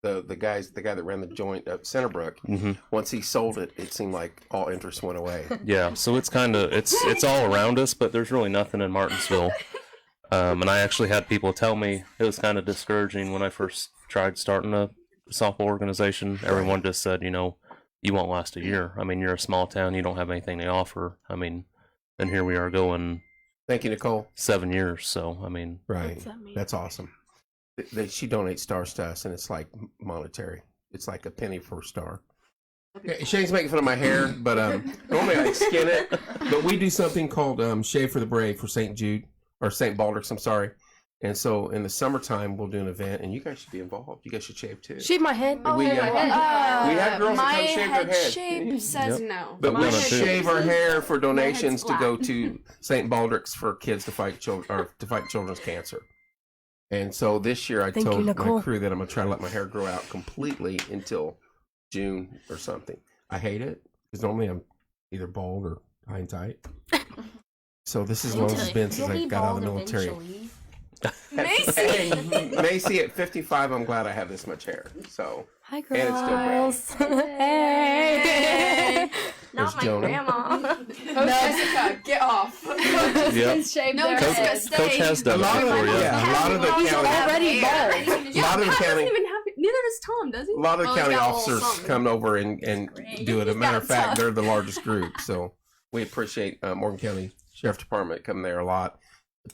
[SPEAKER 2] The guy that ran the joint at Centerbrook.
[SPEAKER 1] hmm
[SPEAKER 2] Once he sold it, it seemed like all interest went away.
[SPEAKER 1] Yeah, so it's kind of, it's all around us, but there's really nothing in Martinsville. And I actually had people tell me it was kind of discouraging when I first tried starting a softball organization. Everyone just said, you won't last a year. I mean, you're a small town, you don't have anything to offer. I mean, and here we are going
[SPEAKER 2] Thank you, Nicole.
[SPEAKER 1] 7 years. So, I mean,
[SPEAKER 2] Right.
[SPEAKER 3] What's that mean?
[SPEAKER 2] That's awesome. She donates stars to us, and it's like monetary. It's like a penny for a star. Yeah, Shane's making fun of my hair, but normally I skin it. But we do something called Shave for the Brave for St. Jude, or St. Baldrick's, I'm sorry. And so in the summertime, we'll do an event, and you guys should be involved. You guys should shave too.
[SPEAKER 3] Shave my head.
[SPEAKER 2] We,
[SPEAKER 4] my head.
[SPEAKER 2] we have girls that
[SPEAKER 8] my
[SPEAKER 2] come shave their
[SPEAKER 8] head
[SPEAKER 2] head.
[SPEAKER 8] shape says
[SPEAKER 1] Yep.
[SPEAKER 8] no.
[SPEAKER 2] But
[SPEAKER 1] My
[SPEAKER 2] we
[SPEAKER 1] head
[SPEAKER 2] shave our hair for donations to
[SPEAKER 8] black.
[SPEAKER 2] go to St. Baldrick's for kids to fight children's cancer. And so this year I
[SPEAKER 3] Thank
[SPEAKER 2] told
[SPEAKER 3] you,
[SPEAKER 2] my
[SPEAKER 3] Nicole.
[SPEAKER 2] crew that I'm gonna try to let my hair grow out completely until June or something. I hate it because normally I'm either bald or high and tight. So this is as long as it's been since I got out of the military. Hey, Macy, at 55, I'm glad I have this much hair. So
[SPEAKER 3] Hi,
[SPEAKER 2] And it's still brown.
[SPEAKER 3] girls. Hey.
[SPEAKER 7] Not
[SPEAKER 2] There's
[SPEAKER 7] my
[SPEAKER 2] Jonah.
[SPEAKER 7] grandma.
[SPEAKER 8] Jessica, get off.
[SPEAKER 1] Yep.
[SPEAKER 4] Shaved
[SPEAKER 8] No,
[SPEAKER 4] their
[SPEAKER 8] Jessica,
[SPEAKER 4] heads.
[SPEAKER 8] stay.
[SPEAKER 1] Coach has done
[SPEAKER 2] A lot
[SPEAKER 1] it
[SPEAKER 2] of
[SPEAKER 1] for
[SPEAKER 2] the-
[SPEAKER 1] you.
[SPEAKER 2] yeah, a lot of the
[SPEAKER 8] He's
[SPEAKER 2] county-
[SPEAKER 8] already
[SPEAKER 3] bald.
[SPEAKER 8] Yeah,
[SPEAKER 2] A lot of the
[SPEAKER 8] Pat
[SPEAKER 2] county-
[SPEAKER 8] doesn't even have. Neither does Tom, does he?
[SPEAKER 2] a lot of the
[SPEAKER 8] Oh, he's
[SPEAKER 2] county
[SPEAKER 8] got a little
[SPEAKER 2] officers
[SPEAKER 8] something.
[SPEAKER 2] come over and do it. As a
[SPEAKER 8] He's
[SPEAKER 2] matter
[SPEAKER 8] got
[SPEAKER 2] of fact,
[SPEAKER 8] tough.
[SPEAKER 2] they're the largest group. So we appreciate Morgan County Sheriff Department coming there a lot.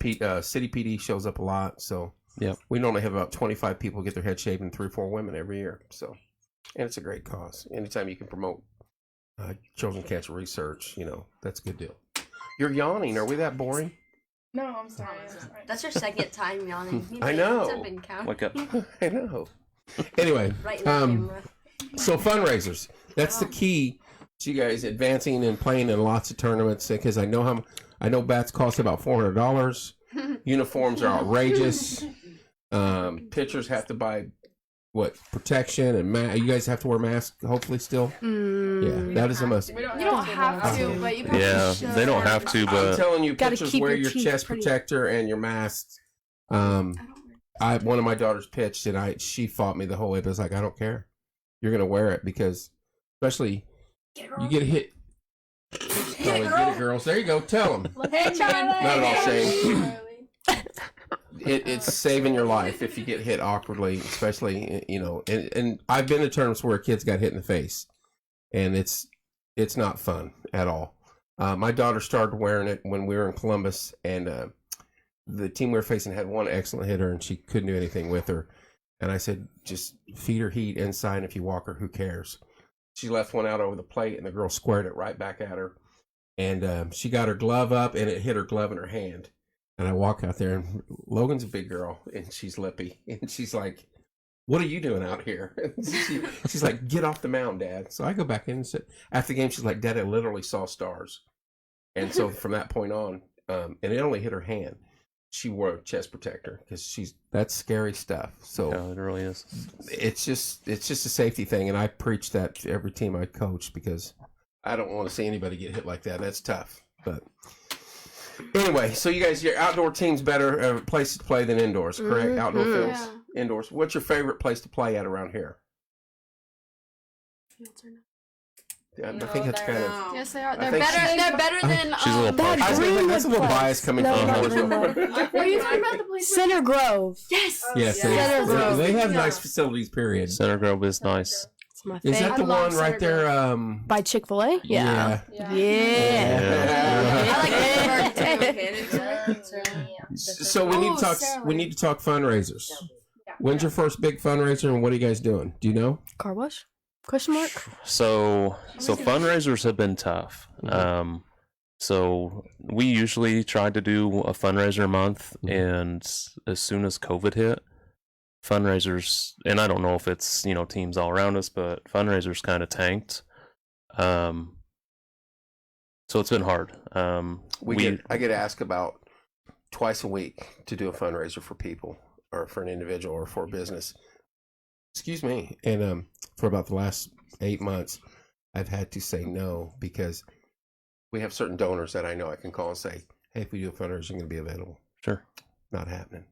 [SPEAKER 2] The City PD shows up a lot. So
[SPEAKER 1] Yep.
[SPEAKER 2] we normally have about 25 people get their head shaved and 3 or 4 women every year. So, and it's a great cause. Anytime you can promote children's cancer research, that's a good deal. You're yawning. Are we that boring?
[SPEAKER 4] No, I'm sorry. I'm sorry.
[SPEAKER 7] That's your second time yawning.
[SPEAKER 2] I know.
[SPEAKER 7] It's been count.
[SPEAKER 1] Wake up.
[SPEAKER 2] I know. Anyway,
[SPEAKER 7] Right in the camera.
[SPEAKER 2] So fundraisers, that's the key to you guys advancing and playing in lots of tournaments. Because I know bats cost about $400. Uniforms are outrageous. Pitchers have to buy protection and you guys have to wear masks. Hopefully, still. Yeah, that is a must.
[SPEAKER 8] You don't have to, but you probably should.
[SPEAKER 1] They don't have to,
[SPEAKER 2] I'm
[SPEAKER 1] but
[SPEAKER 2] telling you,
[SPEAKER 3] Gotta
[SPEAKER 2] pitchers
[SPEAKER 3] keep
[SPEAKER 2] wear
[SPEAKER 3] your
[SPEAKER 2] your
[SPEAKER 3] teeth
[SPEAKER 2] chest
[SPEAKER 3] pretty.
[SPEAKER 2] protector and your mask. One of my daughters pitched and she fought me the whole way. But I was like, I don't care. You're gonna wear it because, especially, you get hit. Get it, girls. There you go. Tell them.
[SPEAKER 8] Hey, Charlie.
[SPEAKER 2] Not at all shame. It's saving your life if you get hit awkwardly, especially And I've been to tournaments where kids got hit in the face, and it's not fun at all. My daughter started wearing it when we were in Columbus, and the team we were facing had one excellent hitter, and she couldn't do anything with her. And I said, just feed her heat inside, and if you walk her, who cares? She left one out over the plate, and the girl squared it right back at her. And she got her glove up, and it hit her glove in her hand. And I walk out there, and Logan's a big girl, and she's lippy. And she's like, what are you doing out here? She's like, get off the mound, Dad. So I go back in and sit. After the game, she's like, Dad, I literally saw stars. And so from that point on, and it only hit her hand, she wore a chest protector because that's scary stuff. So
[SPEAKER 1] yeah, it really is.
[SPEAKER 2] It's just a safety thing. And I preach that to every team I coach because I don't want to see anybody get hit like that. That's tough. But anyway, so you guys, your outdoor team's better places to play than indoors, correct?
[SPEAKER 3] Mm-hmm.
[SPEAKER 2] Outdoor fields, indoors. What's your favorite place to play at around here? I think that's kind of.
[SPEAKER 8] Yes, they are.
[SPEAKER 2] I
[SPEAKER 8] They're
[SPEAKER 2] think
[SPEAKER 8] better. They're better than.
[SPEAKER 1] She's a little
[SPEAKER 3] That
[SPEAKER 2] I was gonna think that's a little
[SPEAKER 3] Greenwood
[SPEAKER 2] bias coming
[SPEAKER 3] No,
[SPEAKER 2] from
[SPEAKER 3] not
[SPEAKER 2] Mooresville.
[SPEAKER 3] Greenwood.
[SPEAKER 8] Were you talking about the place?
[SPEAKER 3] Center Grove.
[SPEAKER 8] Yes.
[SPEAKER 2] Yes,
[SPEAKER 3] Center Grove.
[SPEAKER 2] they have nice facilities. Period.
[SPEAKER 1] Center Grove is nice.
[SPEAKER 3] It's my
[SPEAKER 2] Is
[SPEAKER 3] favorite.
[SPEAKER 2] that the
[SPEAKER 8] I love
[SPEAKER 2] one right
[SPEAKER 8] Center
[SPEAKER 2] there?
[SPEAKER 3] By Chick-fil-A? Yeah.
[SPEAKER 4] Yeah.
[SPEAKER 8] I like
[SPEAKER 2] So we need to talk.
[SPEAKER 8] Sarah.
[SPEAKER 2] We need to talk fundraisers. When's your first big fundraiser, and what are you guys doing? Do you know?
[SPEAKER 3] Car wash? Question mark?
[SPEAKER 1] So fundraisers have been tough. So we usually try to do a fundraiser a month, and as soon as COVID hit, fundraisers, and I don't know if it's teams all around us, but fundraisers kind of tanked. So it's been hard.
[SPEAKER 2] I get asked about twice a week to do a fundraiser for people, or for an individual, or for a business. Excuse me. And for about the last 8 months, I've had to say no because we have certain donors that I know I can call and say, hey, if we do a fundraiser, you're going to be available.
[SPEAKER 1] Sure.
[SPEAKER 2] Not happening.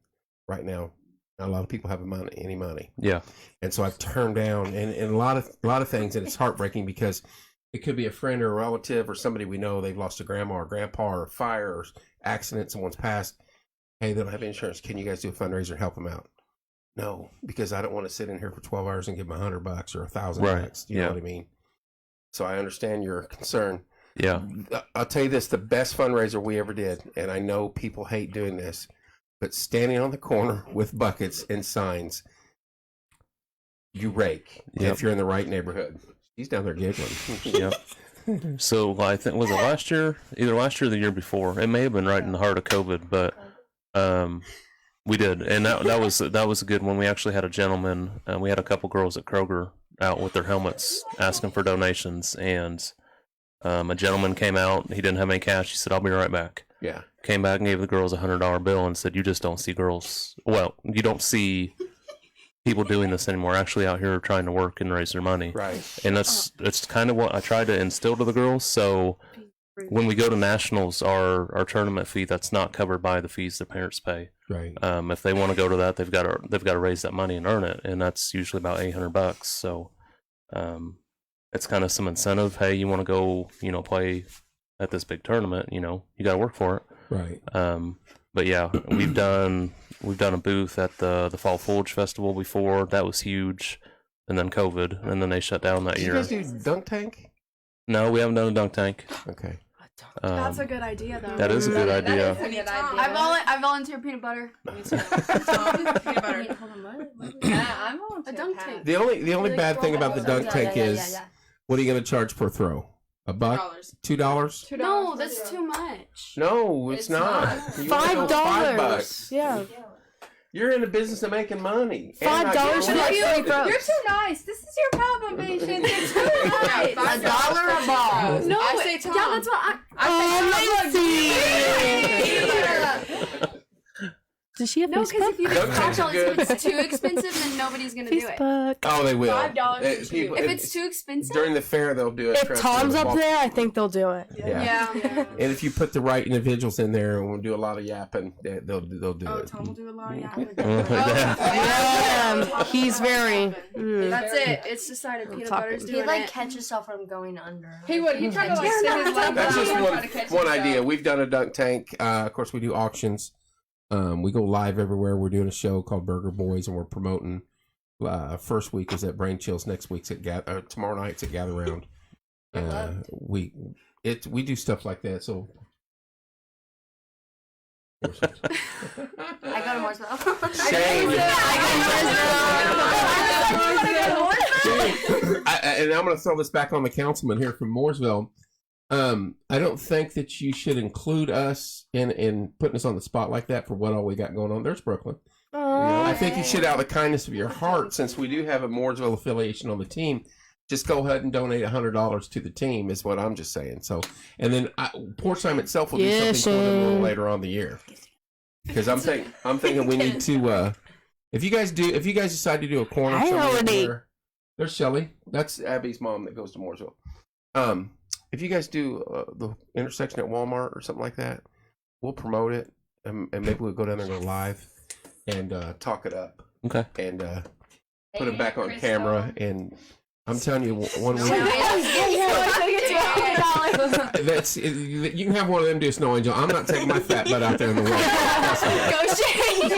[SPEAKER 2] Right now, not a lot of people have any money.
[SPEAKER 1] Yeah.
[SPEAKER 2] And so I've turned down and a lot of things, and it's heartbreaking because it could be a friend or a relative or somebody we know. They've lost a grandma or grandpa or fire or accident, someone's passed. Hey, they don't have insurance. Can you guys do a fundraiser and help them out? No, because I don't want to sit in here for 12 hours and give them $100 or $1,000. You know what I mean? So I understand your concern.
[SPEAKER 1] Yeah.
[SPEAKER 2] I'll tell you this, the best fundraiser we ever did, and I know people hate doing this, but standing on the corner with buckets and signs, you rake if you're in the right neighborhood. He's down there giggling.
[SPEAKER 1] Yep. So I think, was it last year? Either last year or the year before. It may have been right in the heart of COVID, but we did, and that was a good one. We actually had a gentleman. We had a couple girls at Kroger out with their helmets asking for donations, and a gentleman came out. He didn't have any cash. He said, "I'll be right back."
[SPEAKER 2] Yeah.
[SPEAKER 1] Came back and gave the girls $100 bill and said, "You just don't see girls. Well, you don't see people doing this anymore. Actually, out here trying to work and raise their money."
[SPEAKER 2] Right.
[SPEAKER 1] And that's kind of what I try to instill to the girls. So when we go to nationals, our tournament fee, that's not covered by the fees the parents pay.
[SPEAKER 2] Right.
[SPEAKER 1] If they want to go to that, they've got to raise that money and earn it, and that's usually about $800. So it's kind of some incentive. Hey, you want to go, play at this big tournament? You got to work for it.
[SPEAKER 2] Right.
[SPEAKER 1] But yeah, we've done a booth at the Fall Foliage Festival before. That was huge, and then COVID, and then they shut down that
[SPEAKER 2] Did
[SPEAKER 1] year.
[SPEAKER 2] you guys do dunk tank?
[SPEAKER 1] No, we haven't done a dunk tank.
[SPEAKER 2] Okay.
[SPEAKER 8] That's a good idea, though.
[SPEAKER 1] That is a good idea.
[SPEAKER 8] I volunteer peanut butter.
[SPEAKER 4] Peanut butter. Yeah, I'm on
[SPEAKER 8] A dunk tank.
[SPEAKER 2] The only bad thing about the dunk tank is, what are you going to charge per throw? $1? $2?
[SPEAKER 8] No, that's too much.
[SPEAKER 2] No, it's not. You wanna go
[SPEAKER 3] $5.
[SPEAKER 2] $5.
[SPEAKER 3] Yeah.
[SPEAKER 2] You're in the business of making money.
[SPEAKER 3] $5 for like 3
[SPEAKER 4] You're
[SPEAKER 3] votes.
[SPEAKER 4] too nice. This is your problem, patient. You're too nice.
[SPEAKER 7] $1 a ball.
[SPEAKER 8] No,
[SPEAKER 5] I say Tom.
[SPEAKER 8] Yeah, that's what
[SPEAKER 3] Does she have
[SPEAKER 8] No, because if you
[SPEAKER 2] Don't
[SPEAKER 8] make
[SPEAKER 2] taste
[SPEAKER 8] $5,
[SPEAKER 2] good.
[SPEAKER 8] if it's too expensive, then nobody's gonna do it.
[SPEAKER 3] Facebook?
[SPEAKER 2] Oh, they will.
[SPEAKER 5] $5 is
[SPEAKER 2] People-
[SPEAKER 8] If it's too expensive,
[SPEAKER 2] during the fair, they'll do it.
[SPEAKER 3] If
[SPEAKER 2] Trust me,
[SPEAKER 3] Tom's
[SPEAKER 2] they'll
[SPEAKER 3] up
[SPEAKER 2] walk-
[SPEAKER 3] there, I think they'll do it.
[SPEAKER 2] Yeah. And if you put the right individuals in there and we'll do a lot of yapping, they'll do
[SPEAKER 8] oh,
[SPEAKER 2] it.
[SPEAKER 8] Tom will do a lot of
[SPEAKER 7] I
[SPEAKER 8] yapping.
[SPEAKER 7] would definitely-
[SPEAKER 3] He's very.
[SPEAKER 8] That's it. It's decided. Peanut
[SPEAKER 3] talking.
[SPEAKER 8] butter's
[SPEAKER 7] He'd
[SPEAKER 8] doing
[SPEAKER 7] like
[SPEAKER 8] it.
[SPEAKER 7] catch himself from going under.
[SPEAKER 4] He would. He tried to like sit his leg
[SPEAKER 2] That's
[SPEAKER 4] down
[SPEAKER 2] just
[SPEAKER 4] and try to catch
[SPEAKER 2] one
[SPEAKER 4] himself.
[SPEAKER 2] idea. We've done a dunk tank. Of course, we do auctions. We go live everywhere. We're doing a show called Burger Boys, and we're promoting. First week is at Brain Chills. Next week's at tomorrow night's at Gather Round. We do stuff like that. So
[SPEAKER 7] I go to Martinsville.
[SPEAKER 2] and I'm going to throw this back on the councilman here from Mooresville. I don't think that you should include us in putting us on the spot like that for what all we got going on. There's Brooklyn. I think you should, out of the kindness of your heart, since we do have a Mooresville affiliation on the team, just go ahead and donate $100 to the team. Is what I'm just saying. So, and then Porch Time itself will do something for them a little later on the year. Because I'm thinking we need to. If you guys decide to do a corner, there's Shelly. That's Abby's mom that goes to Mooresville. If you guys do the intersection at Walmart or something like that, we'll promote it, and maybe we'll go down there and go live and talk it up.
[SPEAKER 1] Okay.
[SPEAKER 2] And put it back on camera. And I'm telling you, one week. That's you can have one of them do a snow angel. I'm not taking my fat butt out there in the world.
[SPEAKER 8] Go Shane.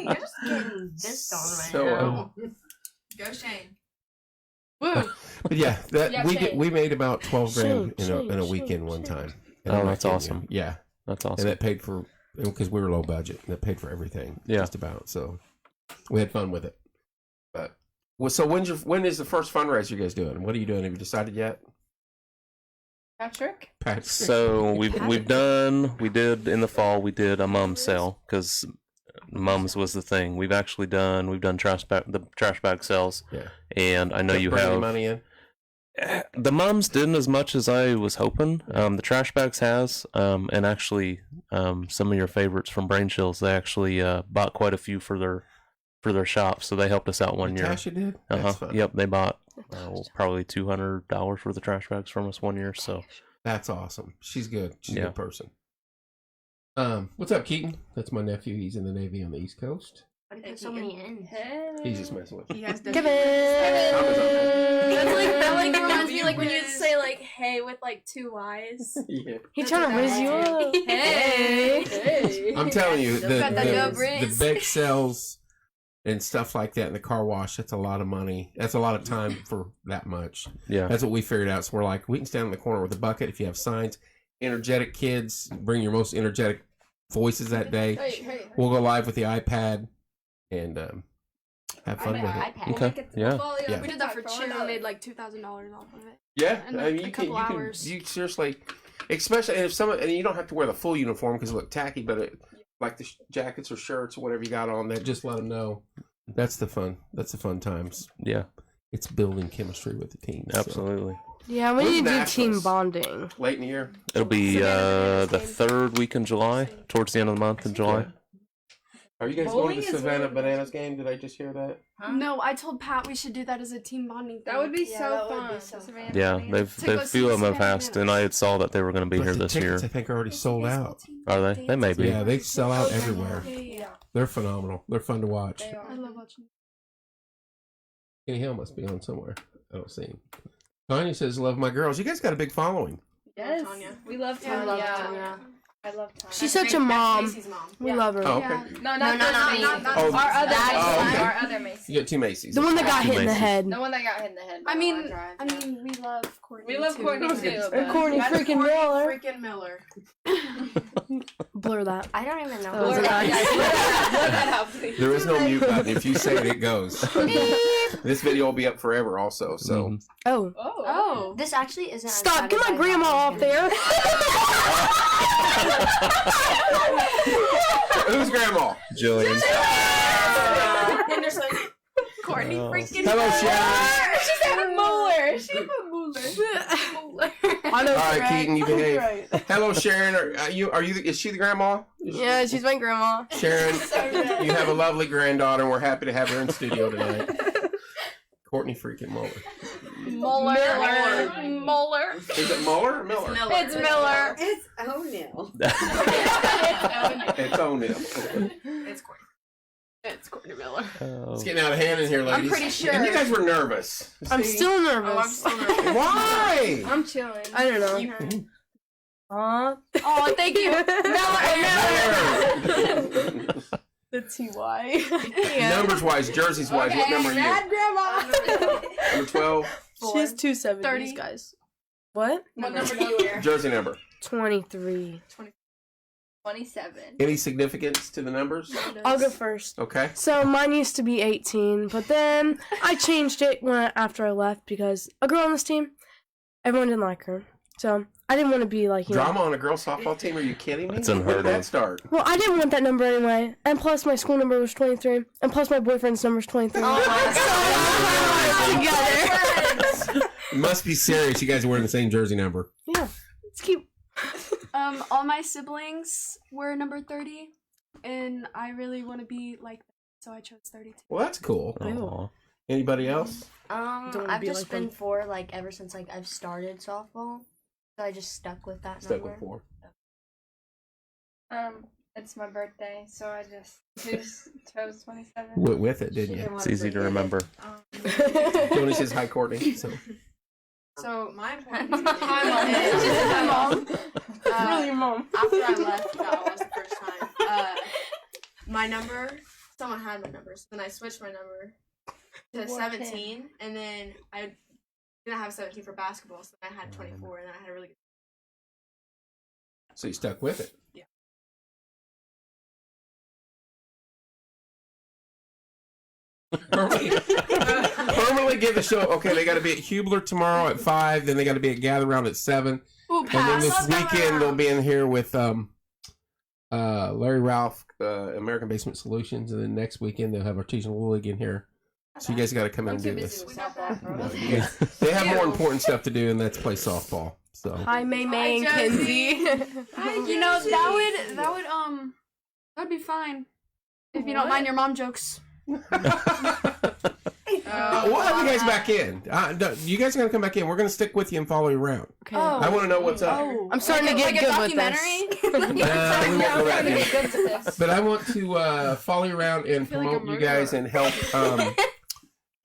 [SPEAKER 7] You're just getting pissed on right
[SPEAKER 2] So,
[SPEAKER 7] now.
[SPEAKER 5] Go Shane.
[SPEAKER 8] Woo.
[SPEAKER 2] But yeah,
[SPEAKER 4] Shane.
[SPEAKER 2] we made about 12 grand
[SPEAKER 3] Shane,
[SPEAKER 2] in a weekend one time. And
[SPEAKER 1] Oh,
[SPEAKER 2] I'm not
[SPEAKER 1] that's
[SPEAKER 2] kidding
[SPEAKER 1] awesome.
[SPEAKER 2] you. Yeah,
[SPEAKER 1] That's
[SPEAKER 2] and
[SPEAKER 1] awesome.
[SPEAKER 2] that paid for, because we were low budget. That paid for everything.
[SPEAKER 1] Yeah.
[SPEAKER 2] Just about. So we had fun with it. But so when is the first fundraiser you guys doing? What are you doing? Have you decided yet?
[SPEAKER 4] Patrick?
[SPEAKER 2] Patrick.
[SPEAKER 1] So we did in the fall, we did a mums sale because mums was the thing. We've done the trash bag sales.
[SPEAKER 2] Yeah.
[SPEAKER 1] And I know you
[SPEAKER 2] Bring any
[SPEAKER 1] have
[SPEAKER 2] money in.
[SPEAKER 1] the mums didn't as much as I was hoping. The trash bags has, and actually, some of your favorites from Brain Chills, they actually bought quite a few for their shop, so they helped us out one year.
[SPEAKER 2] Natasha did. That's fun.
[SPEAKER 1] Yep, they bought probably $200 worth of trash bags from us one year. So
[SPEAKER 2] That's awesome. She's good. She's a
[SPEAKER 1] Yeah.
[SPEAKER 2] good person. What's up, Keaton? That's my nephew. He's in the Navy on the East Coast.
[SPEAKER 7] Why do you put so many in?
[SPEAKER 2] He's just messing with
[SPEAKER 8] He
[SPEAKER 2] you.
[SPEAKER 8] has done
[SPEAKER 3] Kevin.
[SPEAKER 8] That like reminds me like when you say like hey with like 2 Y's.
[SPEAKER 2] Yeah.
[SPEAKER 3] He trying to raise you up.
[SPEAKER 8] Hey.
[SPEAKER 2] I'm telling you,
[SPEAKER 8] Got that dub,
[SPEAKER 2] the
[SPEAKER 8] Riz.
[SPEAKER 2] bake sales and stuff like that in the car wash, that's a lot of money. That's a lot of time for that much.
[SPEAKER 1] yeah,
[SPEAKER 2] That's what we figured out. So we're like, we can stand in the corner with a bucket. If you have signs, energetic kids, bring your most energetic voices that day. We'll go live with the iPad and have fun with it.
[SPEAKER 1] Okay, yeah.
[SPEAKER 2] Yeah.
[SPEAKER 8] We did that for cheer. We made like $2,000 off of it.
[SPEAKER 2] Yeah,
[SPEAKER 8] And
[SPEAKER 2] I mean,
[SPEAKER 8] a
[SPEAKER 2] you
[SPEAKER 8] couple
[SPEAKER 2] can
[SPEAKER 8] hours.
[SPEAKER 2] you seriously, especially and if someone and you don't have to wear the full uniform because it look tacky, but like the jackets or shirts or whatever you got on there, just let them know. That's the fun. That's the fun times.
[SPEAKER 1] Yeah,
[SPEAKER 2] It's building chemistry with the team. so.
[SPEAKER 1] absolutely.
[SPEAKER 3] Yeah, we
[SPEAKER 2] When's
[SPEAKER 3] need to do
[SPEAKER 2] Nationals?
[SPEAKER 3] team bonding.
[SPEAKER 2] Late in the year.
[SPEAKER 1] It'll be
[SPEAKER 8] Savannah
[SPEAKER 1] the
[SPEAKER 8] Bananas
[SPEAKER 1] third week in July, towards the end of the month in July.
[SPEAKER 2] Are you guys
[SPEAKER 4] Bowling
[SPEAKER 2] going to
[SPEAKER 4] is
[SPEAKER 2] the Savannah
[SPEAKER 4] really-
[SPEAKER 2] Bananas game? Did I just hear that?
[SPEAKER 8] No, I told Pat we should do that as a team bonding thing.
[SPEAKER 4] That would be
[SPEAKER 5] Yeah,
[SPEAKER 4] so
[SPEAKER 5] that would
[SPEAKER 4] fun.
[SPEAKER 5] be so fun.
[SPEAKER 1] Yeah,
[SPEAKER 8] To
[SPEAKER 1] they've
[SPEAKER 8] go
[SPEAKER 1] a
[SPEAKER 8] see
[SPEAKER 1] few of them have
[SPEAKER 8] Savannah
[SPEAKER 1] asked, and I had saw that they were going to be
[SPEAKER 2] But
[SPEAKER 1] here
[SPEAKER 2] the
[SPEAKER 1] this year.
[SPEAKER 2] tickets, I think, are already sold out.
[SPEAKER 1] Are they? They may be.
[SPEAKER 2] Yeah, they sell out everywhere.
[SPEAKER 8] Yeah.
[SPEAKER 2] They're phenomenal. They're fun to watch.
[SPEAKER 4] They
[SPEAKER 8] I
[SPEAKER 4] are.
[SPEAKER 8] love watching.
[SPEAKER 2] Kenny Hill must be on somewhere. I don't see him. Tanya says, "Love my girls." You guys got a big following.
[SPEAKER 4] Yes.
[SPEAKER 8] Tanya.
[SPEAKER 4] We love
[SPEAKER 8] Yeah,
[SPEAKER 4] Tanya.
[SPEAKER 8] I love
[SPEAKER 4] Yeah. I love Tanya.
[SPEAKER 3] She's such a mom.
[SPEAKER 8] Macy's mom.
[SPEAKER 3] We
[SPEAKER 4] Yeah.
[SPEAKER 3] love her.
[SPEAKER 2] Oh,
[SPEAKER 8] Yeah.
[SPEAKER 2] okay.
[SPEAKER 4] No,
[SPEAKER 7] not
[SPEAKER 4] Macy.
[SPEAKER 2] Oh,
[SPEAKER 4] Our other
[SPEAKER 2] oh,
[SPEAKER 4] Macy.
[SPEAKER 2] okay.
[SPEAKER 4] Our other Macy.
[SPEAKER 2] You got two Macy's.
[SPEAKER 3] The one that got
[SPEAKER 1] Two
[SPEAKER 3] hit in the
[SPEAKER 1] Macy's.
[SPEAKER 3] head.
[SPEAKER 4] The one that got hit in the head.
[SPEAKER 8] I
[SPEAKER 4] by
[SPEAKER 8] mean,
[SPEAKER 4] Line Drive.
[SPEAKER 8] I mean, we love Courtney.
[SPEAKER 4] We love
[SPEAKER 8] too.
[SPEAKER 4] Courtney too. but-
[SPEAKER 3] Courtney
[SPEAKER 5] That's
[SPEAKER 3] freaking
[SPEAKER 5] Courtney
[SPEAKER 3] Miller.
[SPEAKER 5] Freaking Miller.
[SPEAKER 3] Blur that.
[SPEAKER 7] I don't even know.
[SPEAKER 3] Blur
[SPEAKER 7] who
[SPEAKER 3] that.
[SPEAKER 7] that is.
[SPEAKER 4] Blur that out, please.
[SPEAKER 2] There is no mute button. If you say it, it goes. This video will be up forever, also. So
[SPEAKER 1] Mhm.
[SPEAKER 3] Oh.
[SPEAKER 4] Oh.
[SPEAKER 8] Oh.
[SPEAKER 7] This actually isn't.
[SPEAKER 3] Stop.
[SPEAKER 7] as
[SPEAKER 3] Get
[SPEAKER 7] bad
[SPEAKER 3] my
[SPEAKER 7] as I
[SPEAKER 3] grandma
[SPEAKER 7] thought
[SPEAKER 3] off
[SPEAKER 7] it was
[SPEAKER 3] there.
[SPEAKER 2] Who's grandma?
[SPEAKER 1] Jillian.
[SPEAKER 5] Henderson.
[SPEAKER 8] Courtney freaking.
[SPEAKER 2] Hello, Sharon.
[SPEAKER 8] She's had a molar. She had a molar.
[SPEAKER 3] I know.
[SPEAKER 2] All right,
[SPEAKER 3] correct.
[SPEAKER 2] Keaton, you behave.
[SPEAKER 3] Right.
[SPEAKER 2] Hello, Sharon. Are you? Is she the grandma?
[SPEAKER 3] Yeah, she's my grandma.
[SPEAKER 2] Sharon, you have a lovely granddaughter, and we're happy to have her in studio tonight. Courtney freaking Muller.
[SPEAKER 8] Molar.
[SPEAKER 2] Is it Muller or Miller?
[SPEAKER 8] It's Miller.
[SPEAKER 9] It's O'Neill.
[SPEAKER 2] It's O'Neill.
[SPEAKER 8] It's Courtney. It's Courtney Miller.
[SPEAKER 2] It's getting out of hand in here, ladies.
[SPEAKER 8] I'm pretty sure.
[SPEAKER 2] And you guys were nervous.
[SPEAKER 3] I'm
[SPEAKER 2] See?
[SPEAKER 3] still nervous.
[SPEAKER 8] Oh, I'm still nervous.
[SPEAKER 2] Why?
[SPEAKER 4] I'm chilling.
[SPEAKER 3] I don't know. Aw.
[SPEAKER 8] Oh, thank you.
[SPEAKER 2] Miller.
[SPEAKER 3] The TY. Yeah.
[SPEAKER 2] Numbers wise, jerseys wise, what number are you?
[SPEAKER 9] Grandma.
[SPEAKER 2] Number 12.
[SPEAKER 3] She has 2 70s,
[SPEAKER 8] 30.
[SPEAKER 3] guys. What?
[SPEAKER 8] What number do you wear?
[SPEAKER 2] Jersey number.
[SPEAKER 3] 23.
[SPEAKER 4] 27.
[SPEAKER 2] Any significance to the numbers?
[SPEAKER 3] I'll go first.
[SPEAKER 2] Okay.
[SPEAKER 3] So mine used to be 18, but then I changed it after I left because a girl on this team, everyone didn't like her. So I didn't want to be like, you know.
[SPEAKER 2] Drama on a girls softball team? Are you kidding me?
[SPEAKER 1] It's
[SPEAKER 2] When
[SPEAKER 1] unheard
[SPEAKER 2] did that
[SPEAKER 1] of.
[SPEAKER 2] start?
[SPEAKER 3] Well, I didn't want that number anyway. And plus my school number was 23. And plus my boyfriend's number is 23. Together.
[SPEAKER 2] It must be serious. You guys are wearing the same jersey number.
[SPEAKER 3] Yeah. It's cute.
[SPEAKER 6] All my siblings were number 30, and I really want to be like them, so I chose 32.
[SPEAKER 2] Well, that's cool.
[SPEAKER 1] Aw.
[SPEAKER 2] Anybody else?
[SPEAKER 3] Don't wanna
[SPEAKER 7] I've
[SPEAKER 3] be
[SPEAKER 7] just
[SPEAKER 3] like
[SPEAKER 7] been
[SPEAKER 3] them.
[SPEAKER 7] 4 like ever since like I've started softball. So I just stuck with that
[SPEAKER 2] Stuck
[SPEAKER 7] number.
[SPEAKER 2] with 4.
[SPEAKER 4] It's my birthday, so I just chose 27.
[SPEAKER 2] Went with it, didn't you?
[SPEAKER 1] It's easy to remember.
[SPEAKER 2] Tony says hi, Courtney. So.
[SPEAKER 9] So my point
[SPEAKER 8] My mom.
[SPEAKER 3] Really, your mom.
[SPEAKER 9] after I left, that was the first time. My number, someone had my number, so then I switched my number to 17, and then I didn't have 17 for basketball, so then I had 24, and then I had a really good.
[SPEAKER 2] So you stuck with it.
[SPEAKER 9] Yeah.
[SPEAKER 2] Permanently give the show. Okay, they got to be at Hubler tomorrow at 5. Then they got to be at Gather Round at 7.
[SPEAKER 8] Ooh,
[SPEAKER 2] And then
[SPEAKER 8] pass.
[SPEAKER 2] this weekend they'll be in here with Larry Ralph, American Basement Solutions, and then next weekend they'll have Artesian Wool League in here. So you guys got to come in and do this. No, you guys- they have more important stuff to do, and that's play softball. So
[SPEAKER 3] Hi, May May and
[SPEAKER 8] Hi,
[SPEAKER 3] Kenzie.
[SPEAKER 6] You know, that'd be fine. If you don't mind your mom jokes.
[SPEAKER 2] we'll have you guys back in. You guys are gonna come back in. We're gonna stick with you and follow you around.
[SPEAKER 3] Okay.
[SPEAKER 2] I want to know what's up.
[SPEAKER 3] I'm starting to get
[SPEAKER 6] like a
[SPEAKER 3] good with
[SPEAKER 6] documentary?
[SPEAKER 3] this.
[SPEAKER 2] We won't go that deep.
[SPEAKER 4] Good to this.
[SPEAKER 2] But I want to follow you around and
[SPEAKER 6] feel like a
[SPEAKER 2] promote you guys
[SPEAKER 6] murderer.
[SPEAKER 2] and help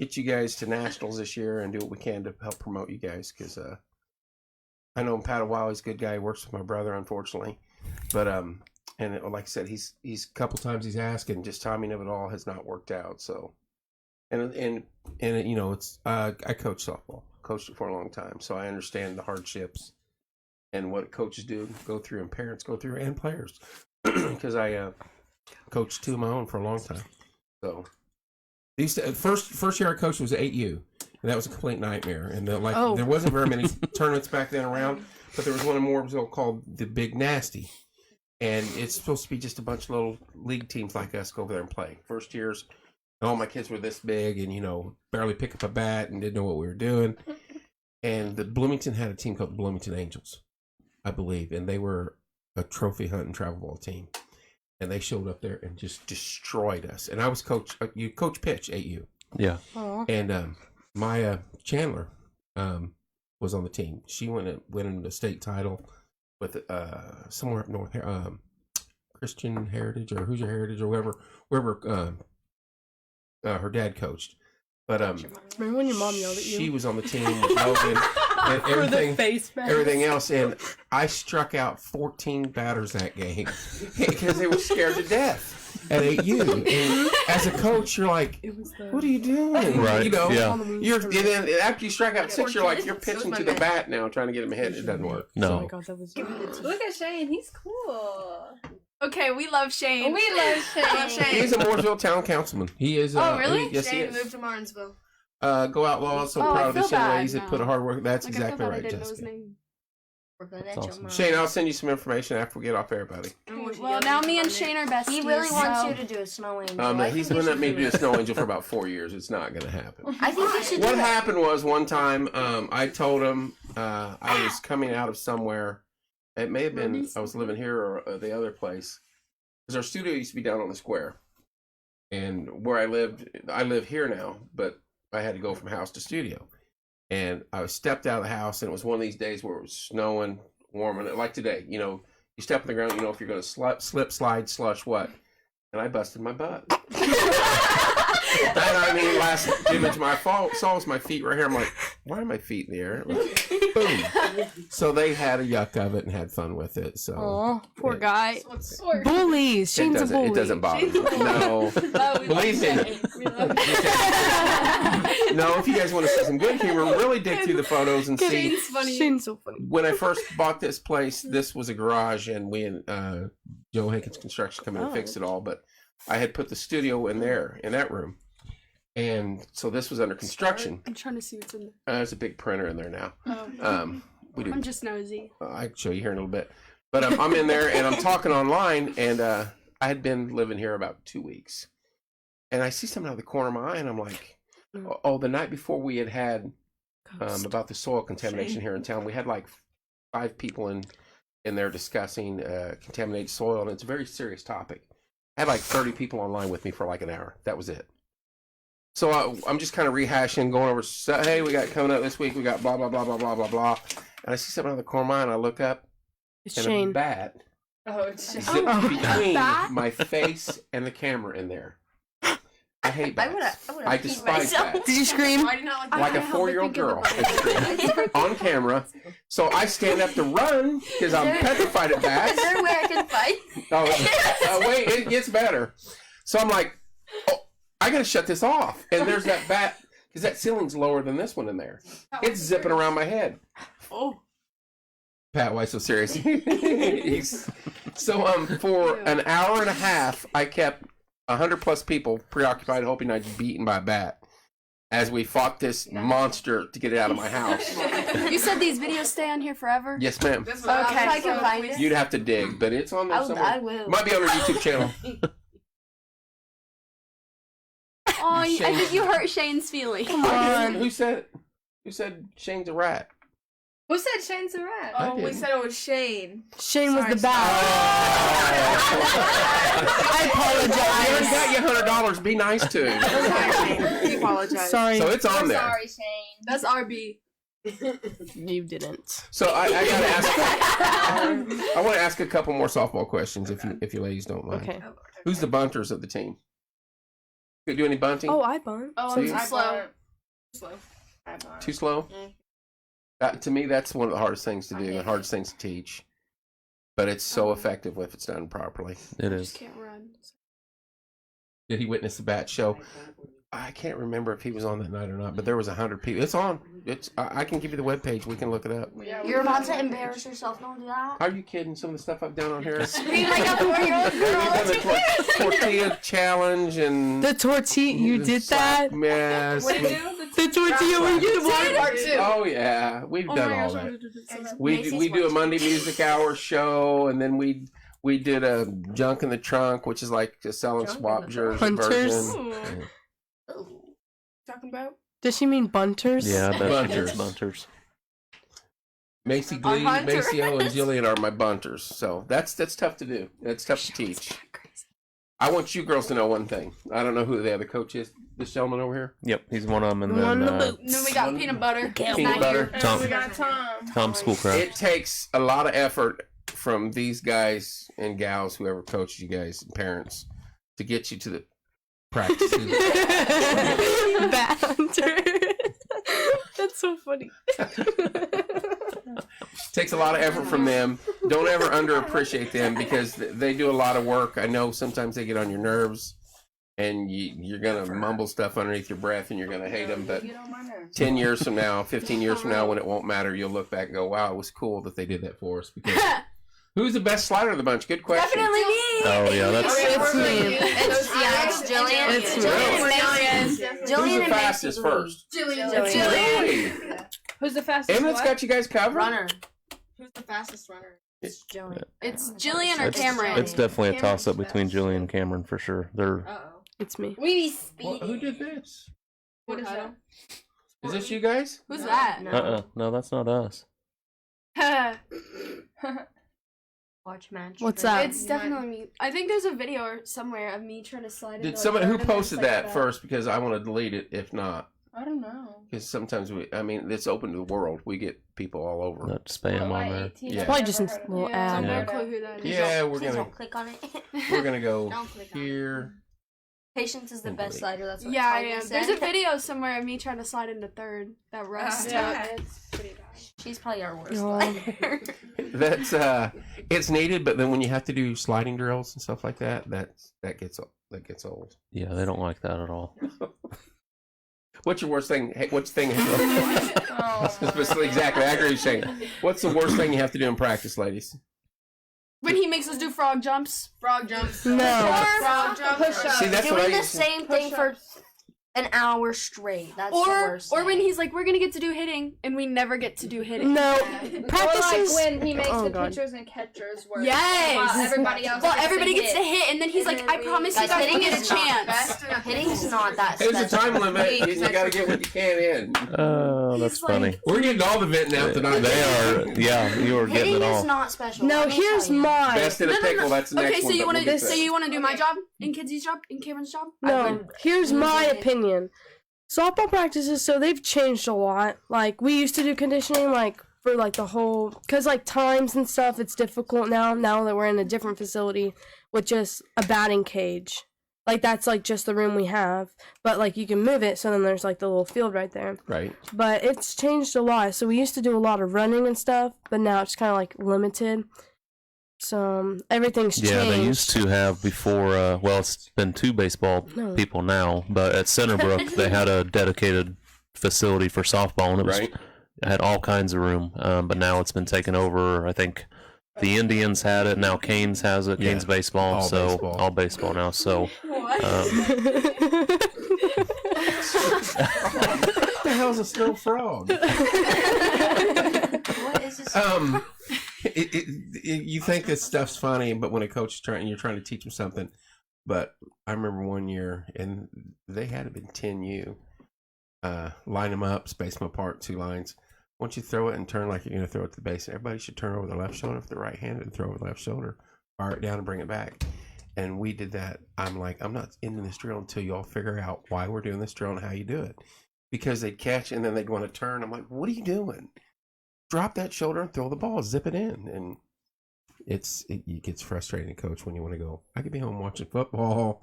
[SPEAKER 2] get you guys to nationals this year and do what we can to help promote you guys. Because I know Padawawi's a good guy. He works with my brother, unfortunately. But and like I said, he's a couple times he's asked, and just timing of it all has not worked out. So, and you know, it's I coach softball, coached it for a long time, so I understand the hardships and what coaches go through, and parents go through, and players, because I coached 2 of my own for a long time. So, these first year I coached was at 8U, and that was a complete nightmare. And there wasn't very many tournaments back then around, but there was one in Mooresville called the Big Nasty. And it's supposed to be just a bunch of little league teams like us go over there and play. First years, all my kids were this big and, you know, barely pick up a bat and didn't know what we were doing. And the Bloomington had a team called the Bloomington Angels, I believe. And they were a trophy hunting travel ball team. And they showed up there and just destroyed us. And I was coach pitch, 8U.
[SPEAKER 1] Yeah.
[SPEAKER 3] Aw.
[SPEAKER 2] And Maya Chandler was on the team. She went into the state title with somewhere up north, Christian Heritage or Hoosier Heritage or wherever her dad coached. But
[SPEAKER 3] Remember when your mom yelled at you?
[SPEAKER 2] she was on the team with Logan and
[SPEAKER 3] For the
[SPEAKER 2] everything,
[SPEAKER 3] face mask.
[SPEAKER 2] everything else, and I struck out 14 batters that game because they were scared to death at 8U. And as a coach, you're like,
[SPEAKER 3] It was the...
[SPEAKER 2] "What are you doing?"
[SPEAKER 1] Right,
[SPEAKER 2] You know,
[SPEAKER 1] yeah.
[SPEAKER 2] and then after you strike out 6, you're like, you're pitching to the bat now, trying to get him ahead. It doesn't work.
[SPEAKER 3] Oh my
[SPEAKER 1] No.
[SPEAKER 3] god, that was...
[SPEAKER 4] Look at Shane. He's cool.
[SPEAKER 8] Okay, we love Shane.
[SPEAKER 4] We love Shane.
[SPEAKER 2] He's a Mooresville town councilman. He is.
[SPEAKER 8] Oh, really?
[SPEAKER 2] Yes, he
[SPEAKER 9] Shane
[SPEAKER 2] is.
[SPEAKER 9] moved to Martinsville.
[SPEAKER 2] Go Outlaws. So
[SPEAKER 6] Oh, I
[SPEAKER 2] proud of
[SPEAKER 6] feel
[SPEAKER 2] these young
[SPEAKER 6] bad
[SPEAKER 2] ladies that
[SPEAKER 6] now.
[SPEAKER 2] put a hard work. That's
[SPEAKER 6] Like,
[SPEAKER 2] exactly
[SPEAKER 6] I feel bad
[SPEAKER 2] right,
[SPEAKER 6] I didn't know his
[SPEAKER 2] Jessica.
[SPEAKER 6] name.
[SPEAKER 7] Brooklyn,
[SPEAKER 1] That's
[SPEAKER 7] that's
[SPEAKER 1] awesome.
[SPEAKER 7] your mom.
[SPEAKER 2] Shane, I'll send you some information after we get off air, buddy.
[SPEAKER 6] Well, now me and Shane are besties.
[SPEAKER 7] He really wants
[SPEAKER 6] so-
[SPEAKER 7] you to do a snow angel.
[SPEAKER 2] No,
[SPEAKER 7] I
[SPEAKER 2] he's
[SPEAKER 7] think
[SPEAKER 2] been
[SPEAKER 7] you
[SPEAKER 2] letting me
[SPEAKER 7] should
[SPEAKER 2] do a snow angel for about 4 years. It's not going to happen.
[SPEAKER 7] I think you should
[SPEAKER 2] What
[SPEAKER 7] do that.
[SPEAKER 2] happened was one time I told him I was coming out of somewhere. It may have been I was living here or the other place. Because our studio used to be down on the square. And where I live here now, but I had to go from house to studio. And I stepped out of the house, and it was one of these days where it was snowing, warm, and like today, you know, you step on the ground, you know if you're going to slip, slide, slush, what. And I busted my butt. And I mean, last image my saw was my feet right here. I'm like, why are my feet in the air? Like, boom. So they had a yuck of it and had fun with it. So
[SPEAKER 3] Aw, poor
[SPEAKER 2] it-
[SPEAKER 3] guy. Bullies. Shane's a bully.
[SPEAKER 2] It doesn't bother me. No, believe me. No, if you guys want to see some good humor, really dig through the photos and see.
[SPEAKER 6] Shane's funny.
[SPEAKER 3] Shane's so funny.
[SPEAKER 2] When I first bought this place, this was a garage, and we and Joe Hankins Construction come in and fixed it all. But I had put the studio in there, in that room, and so this was under construction.
[SPEAKER 6] I'm trying to see what's in there.
[SPEAKER 2] There's a big printer in there now.
[SPEAKER 6] Oh.
[SPEAKER 2] We do.
[SPEAKER 6] I'm just nosy.
[SPEAKER 2] I can show you here in a little bit. But I'm in there and I'm talking online, and I had been living here about 2 weeks. And I see something out of the corner of my eye, and I'm like, oh, the night before we had about the soil contamination here in town, we had like 5 people in there discussing contaminated soil, and it's a very serious topic. I had like 30 people online with me for like an hour. That was it. So I'm just kind of rehashing, going over, hey, we got coming up this week, we got blah, blah, blah, blah, blah, blah, blah. And I see something out of the corner of my eye, and I look up,
[SPEAKER 3] It's
[SPEAKER 2] and
[SPEAKER 3] Shane.
[SPEAKER 2] a bat
[SPEAKER 4] Oh, it's just.
[SPEAKER 2] zipped between
[SPEAKER 6] bat?
[SPEAKER 2] my face and the camera in there. I hate bats.
[SPEAKER 7] I
[SPEAKER 2] I despise bats.
[SPEAKER 3] Did you scream?
[SPEAKER 9] Why do you not
[SPEAKER 2] Like a 4-year-old girl on camera. So I stand up to run because I'm petrified of
[SPEAKER 7] Is
[SPEAKER 2] bats.
[SPEAKER 7] there a way I can fight?
[SPEAKER 2] Oh, wait, it gets better. So I'm like, oh, I gotta shut this off. And there's that bat, because that ceiling's lower than this one in there. It's zipping around my head.
[SPEAKER 6] Oh.
[SPEAKER 2] Pat, why so serious? So for an hour and a half, I kept 100 plus people preoccupied, hoping I'd be beaten by a bat as we fought this monster to get it out of my house.
[SPEAKER 6] You said these videos stay on here forever?
[SPEAKER 2] Yes, ma'am.
[SPEAKER 9] This
[SPEAKER 6] Okay.
[SPEAKER 5] I can find it.
[SPEAKER 2] You'd have to dig, but it's on there somewhere.
[SPEAKER 5] I will.
[SPEAKER 2] Might be on our YouTube channel.
[SPEAKER 6] Oh, I think you hurt Shane's feelings.
[SPEAKER 2] I didn't. Who said it? Who said Shane's a rat?
[SPEAKER 4] Who said Shane's a rat?
[SPEAKER 2] I
[SPEAKER 9] Oh, we
[SPEAKER 2] didn't.
[SPEAKER 9] said it was Shane.
[SPEAKER 3] Shane was the
[SPEAKER 2] Oh.
[SPEAKER 3] bat. I
[SPEAKER 2] I already
[SPEAKER 3] apologize.
[SPEAKER 2] got you $100. Be nice to him.
[SPEAKER 9] We apologize.
[SPEAKER 3] Sorry,
[SPEAKER 2] So it's on
[SPEAKER 4] I'm
[SPEAKER 2] there.
[SPEAKER 4] sorry, Shane.
[SPEAKER 6] That's RB.
[SPEAKER 3] you didn't.
[SPEAKER 2] So I gotta ask. I want to ask a couple more softball questions, if you ladies don't mind.
[SPEAKER 3] Okay.
[SPEAKER 2] Who's the bunters of the team? You do any bunting?
[SPEAKER 3] Oh, I bunt.
[SPEAKER 6] Oh,
[SPEAKER 2] See?
[SPEAKER 6] I'm too
[SPEAKER 4] I
[SPEAKER 6] slow.
[SPEAKER 4] bunt.
[SPEAKER 9] Slow.
[SPEAKER 4] I bunt.
[SPEAKER 2] Too slow? To me, that's one of the hardest things to do and hardest things to teach. But it's so effective if it's done properly.
[SPEAKER 1] It
[SPEAKER 6] I
[SPEAKER 1] is.
[SPEAKER 6] just can't run.
[SPEAKER 2] Did he witness the bat show? I can't remember if he was on that night or not, but there was 100 people. It's on. I can give you the webpage. We can look it up.
[SPEAKER 7] You're about to embarrass yourself. Don't do that.
[SPEAKER 2] Are you kidding? Some of the stuff I've done on here.
[SPEAKER 7] Scream like a 4-year-old
[SPEAKER 2] We've done the tortilla challenge and
[SPEAKER 3] The tortilla, you did that?
[SPEAKER 2] Yes.
[SPEAKER 9] What did you do?
[SPEAKER 3] The tortilla when you did?
[SPEAKER 9] Part 2.
[SPEAKER 2] Oh yeah, we've done all that. We do a Monday music hour show, and then we did a junk in the trunk, which is like a selling swap jersey
[SPEAKER 3] Hunters.
[SPEAKER 2] version.
[SPEAKER 9] Talking about?
[SPEAKER 3] Does she mean bunters?
[SPEAKER 1] Yeah, I bet
[SPEAKER 2] Bunters.
[SPEAKER 1] she gets bunters.
[SPEAKER 2] Macy Glee,
[SPEAKER 6] Hunters.
[SPEAKER 2] Maceo, and Jillian are my bunters. So that's tough to do. That's tough to teach. I want you girls to know one thing. I don't know who the other coach is. This gentleman over here.
[SPEAKER 1] Yep, he's one of them. And
[SPEAKER 3] One
[SPEAKER 1] then
[SPEAKER 3] of the
[SPEAKER 6] And then we got peanut butter.
[SPEAKER 2] Peanut butter.
[SPEAKER 4] And
[SPEAKER 1] Tom.
[SPEAKER 4] we got Tom.
[SPEAKER 1] Tom Schoolcraft.
[SPEAKER 2] It takes a lot of effort from these guys and gals, whoever coaches you guys, and parents, to get you to the practices.
[SPEAKER 3] Bat hunter. That's so funny.
[SPEAKER 2] Takes a lot of effort from them. Don't ever underappreciate them because they do a lot of work. I know sometimes they get on your nerves, and you're gonna mumble stuff underneath your breath, and you're gonna hate them. But 10 years from now, 15 years from now, when it won't matter, you'll look back and go, "Wow, it was cool that they did that for us." Because who's the best slider of the bunch? Good question.
[SPEAKER 7] Definitely me.
[SPEAKER 1] Oh yeah, that's
[SPEAKER 3] It's me.
[SPEAKER 7] It's Jillian.
[SPEAKER 3] It's me.
[SPEAKER 2] Who's the fastest first?
[SPEAKER 7] Jillian.
[SPEAKER 2] Really?
[SPEAKER 4] Who's the fastest?
[SPEAKER 2] Eminett's
[SPEAKER 4] what?
[SPEAKER 2] got you guys covered.
[SPEAKER 7] Runner.
[SPEAKER 9] Who's the fastest runner?
[SPEAKER 7] It's Jillian.
[SPEAKER 6] It's Jillian or
[SPEAKER 1] It's,
[SPEAKER 6] Cameron.
[SPEAKER 1] it's definitely a
[SPEAKER 9] Cameron's
[SPEAKER 1] toss up between
[SPEAKER 9] best.
[SPEAKER 1] Julian and Cameron for sure. They're
[SPEAKER 9] Uh-oh.
[SPEAKER 3] It's me.
[SPEAKER 8] We be speeding.
[SPEAKER 2] Who did this?
[SPEAKER 9] What is that?
[SPEAKER 2] Is this you guys?
[SPEAKER 6] Who's that?
[SPEAKER 7] No.
[SPEAKER 1] no, that's not us.
[SPEAKER 7] Watch match.
[SPEAKER 3] What's that?
[SPEAKER 6] It's definitely me. I think there's a video or somewhere of me trying to slide into
[SPEAKER 2] Did
[SPEAKER 6] a
[SPEAKER 2] somebody who
[SPEAKER 6] third and then
[SPEAKER 2] posted
[SPEAKER 6] it's like
[SPEAKER 2] that first? Because I want to delete it. If not,
[SPEAKER 8] I don't know.
[SPEAKER 2] because sometimes it's open to the world. We get people all over.
[SPEAKER 1] Not spam on there.
[SPEAKER 2] Yeah.
[SPEAKER 3] Probably just a little
[SPEAKER 6] Yeah,
[SPEAKER 3] ad.
[SPEAKER 6] no
[SPEAKER 1] Yeah.
[SPEAKER 6] clue who that is.
[SPEAKER 2] Yeah, we're
[SPEAKER 7] Please
[SPEAKER 2] gonna
[SPEAKER 7] don't click on it.
[SPEAKER 2] we're gonna go
[SPEAKER 9] Don't click on it.
[SPEAKER 2] here.
[SPEAKER 7] Patience is the
[SPEAKER 2] And
[SPEAKER 7] best
[SPEAKER 2] delete.
[SPEAKER 7] slider. That's what
[SPEAKER 6] Yeah, I
[SPEAKER 7] Tanya
[SPEAKER 6] am.
[SPEAKER 7] said.
[SPEAKER 6] There's a video somewhere of me trying to slide into third that Russ took.
[SPEAKER 9] Yeah, it's pretty bad.
[SPEAKER 7] She's probably our worst
[SPEAKER 3] No.
[SPEAKER 7] slider.
[SPEAKER 2] That's it's needed, but then when you have to do sliding drills and stuff like that, that gets old.
[SPEAKER 1] Yeah, they don't like that at all.
[SPEAKER 2] What's your worst thing? Hey, what's the thing?
[SPEAKER 8] Oh,
[SPEAKER 2] Exactly, I agree with you saying. What's the worst thing you have to do in practice, ladies?
[SPEAKER 6] When he makes us do frog jumps.
[SPEAKER 9] Frog jumps.
[SPEAKER 3] No.
[SPEAKER 9] Frog jumps.
[SPEAKER 8] Push-ups.
[SPEAKER 2] See, that's what I
[SPEAKER 7] Doing the
[SPEAKER 2] used to.
[SPEAKER 7] same thing for an hour straight. That's the worst.
[SPEAKER 6] Or when
[SPEAKER 7] thing.
[SPEAKER 6] he's like, we're gonna get to do hitting, and we never get to do hitting.
[SPEAKER 3] No.
[SPEAKER 4] Or like
[SPEAKER 3] Practices.
[SPEAKER 4] when he makes
[SPEAKER 3] Oh,
[SPEAKER 4] the
[SPEAKER 3] God.
[SPEAKER 4] pitchers and catchers work.
[SPEAKER 6] Yes.
[SPEAKER 4] While everybody else.
[SPEAKER 6] Well, everybody gets to hit, and then he's like, I promise you
[SPEAKER 7] Guys,
[SPEAKER 6] guys will
[SPEAKER 7] hitting
[SPEAKER 6] get a
[SPEAKER 7] is not
[SPEAKER 6] chance.
[SPEAKER 9] Best in a
[SPEAKER 7] Hitting's not that
[SPEAKER 2] There's a
[SPEAKER 7] special.
[SPEAKER 2] time limit. You gotta get what you can in.
[SPEAKER 1] Oh, that's
[SPEAKER 6] He's like-
[SPEAKER 1] funny.
[SPEAKER 2] We're getting all the vent now tonight.
[SPEAKER 1] They are, yeah, you are getting
[SPEAKER 7] Hitting
[SPEAKER 1] it all.
[SPEAKER 7] is not special.
[SPEAKER 3] No,
[SPEAKER 7] let me
[SPEAKER 3] here's
[SPEAKER 7] tell you.
[SPEAKER 3] mine.
[SPEAKER 2] Best in a pickle. That's the next
[SPEAKER 6] Okay, so
[SPEAKER 2] one.
[SPEAKER 6] you
[SPEAKER 2] but
[SPEAKER 6] want
[SPEAKER 2] we'll
[SPEAKER 6] to
[SPEAKER 2] get
[SPEAKER 6] so
[SPEAKER 2] there.
[SPEAKER 6] you want to do my
[SPEAKER 9] Okay.
[SPEAKER 6] job and Kenzie's job and Cameron's job?
[SPEAKER 3] No, here's my opinion. Softball practices, so they've changed a lot. Like, we used to do conditioning, like, for, like, the whole... Because, like, times and stuff, it's difficult now that we're in a different facility with just a batting cage. Like, that's, like, just the room we have. But, like, you can move it, so then there's, like, the little field right there.
[SPEAKER 2] Right.
[SPEAKER 3] But it's changed a lot. So we used to do a lot of running and stuff, but now it's kind of, like, limited. So, everything's changed.
[SPEAKER 1] Yeah, they used to have before, well, it's been two baseball
[SPEAKER 3] No.
[SPEAKER 1] people now, but at Centerbrook, they had a dedicated facility for softball, and it was
[SPEAKER 2] Right.
[SPEAKER 1] it had all kinds of room, but now it's been taken over. I think the Indians had it, now Canes has it,
[SPEAKER 2] Yeah.
[SPEAKER 1] Canes baseball,
[SPEAKER 2] All
[SPEAKER 1] so
[SPEAKER 2] baseball.
[SPEAKER 1] all baseball now, so...
[SPEAKER 6] What?
[SPEAKER 2] What the hell's a snow frog?
[SPEAKER 7] What is this?
[SPEAKER 2] You think this stuff's funny, but when a coach is you're trying to teach them something. But I remember one year, and they had it in 10U. Line them up, space them apart, 2 lines. Once you throw it and turn like you're going to throw it to the base, everybody should turn over their left shoulder if they're right-handed and throw over the left shoulder, fire it down and bring it back. And we did that. I'm like, I'm not ending this drill until you all figure out why we're doing this drill and how you do it. Because they'd catch and then they'd want to turn. I'm like, what are you doing? Drop that shoulder and throw the ball, zip it in. And it gets frustrating, coach, when you want to go, I could be home watching football.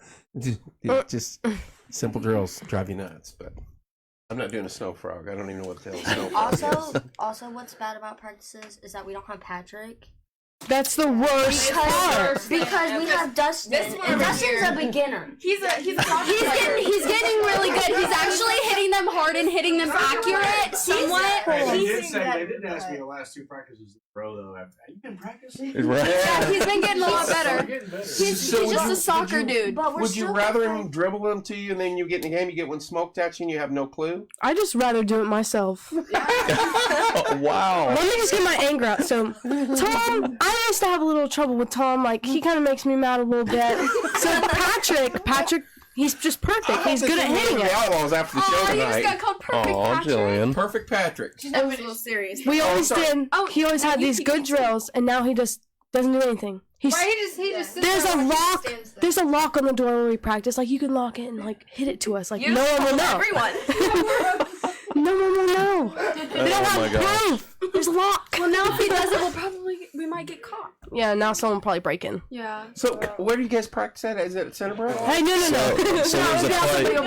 [SPEAKER 2] Just simple drills drive you nuts. But I'm not doing a snow frog. I don't even know what the hell a snow frog is.
[SPEAKER 7] Also, what's bad about practices is that we don't have Patrick.
[SPEAKER 3] That's the worst part.
[SPEAKER 7] Because we have Dustin,
[SPEAKER 9] This one
[SPEAKER 7] and
[SPEAKER 9] over
[SPEAKER 7] Dustin's
[SPEAKER 9] here.
[SPEAKER 7] a beginner.
[SPEAKER 9] He's a
[SPEAKER 6] He's getting really good. He's actually hitting them hard and hitting them accurate somewhat.
[SPEAKER 10] They
[SPEAKER 9] He's
[SPEAKER 10] didn't ask me the last 2 practices in a row though. Have you been practicing?
[SPEAKER 1] Right.
[SPEAKER 6] Yeah, he's been getting a lot better.
[SPEAKER 10] Getting better.
[SPEAKER 6] He's
[SPEAKER 2] So
[SPEAKER 6] just
[SPEAKER 2] would
[SPEAKER 6] a soccer dude.
[SPEAKER 7] But we're
[SPEAKER 2] Would you
[SPEAKER 7] still
[SPEAKER 2] rather
[SPEAKER 7] like-
[SPEAKER 2] him dribble them to you and then you get in the game, you get one smoked at you and you have no clue?
[SPEAKER 3] I just rather do it myself.
[SPEAKER 1] Oh, wow.
[SPEAKER 3] Let me just get my anger out. So, Tom, I used to have a little trouble with Tom. Like, he kind of makes me mad a little bit. So, Patrick, he's just perfect. He's good at hitting
[SPEAKER 2] The
[SPEAKER 3] it.
[SPEAKER 2] Outlaws after the show
[SPEAKER 6] Oh, you just got
[SPEAKER 2] tonight.
[SPEAKER 6] called perfect,
[SPEAKER 1] Oh,
[SPEAKER 6] Patrick.
[SPEAKER 1] Jillian.
[SPEAKER 2] Perfect Patrick.
[SPEAKER 9] That was a little serious.
[SPEAKER 3] We always
[SPEAKER 2] sorry.
[SPEAKER 3] did. He always had these good drills, and now he just doesn't do anything. He's
[SPEAKER 4] Why he just sits
[SPEAKER 3] there's
[SPEAKER 4] there
[SPEAKER 3] a
[SPEAKER 4] and just
[SPEAKER 3] lock.
[SPEAKER 4] stands there.
[SPEAKER 3] There's a lock on the door where we practice. Like, you can lock it and like hit it to us. Like,
[SPEAKER 9] You
[SPEAKER 3] no
[SPEAKER 9] just
[SPEAKER 3] one will
[SPEAKER 9] told
[SPEAKER 3] know.
[SPEAKER 9] everyone.
[SPEAKER 3] No one will know. They don't
[SPEAKER 1] Oh my
[SPEAKER 3] have
[SPEAKER 1] gosh.
[SPEAKER 3] proof. There's a lock.
[SPEAKER 6] Well, now if he does it, we might get caught.
[SPEAKER 3] Yeah, now someone will probably break in.
[SPEAKER 6] Yeah.
[SPEAKER 2] So, where do you guys practice at? Is it at Centerbrook?
[SPEAKER 3] Hey, no.
[SPEAKER 1] So there's a play.
[SPEAKER 2] No,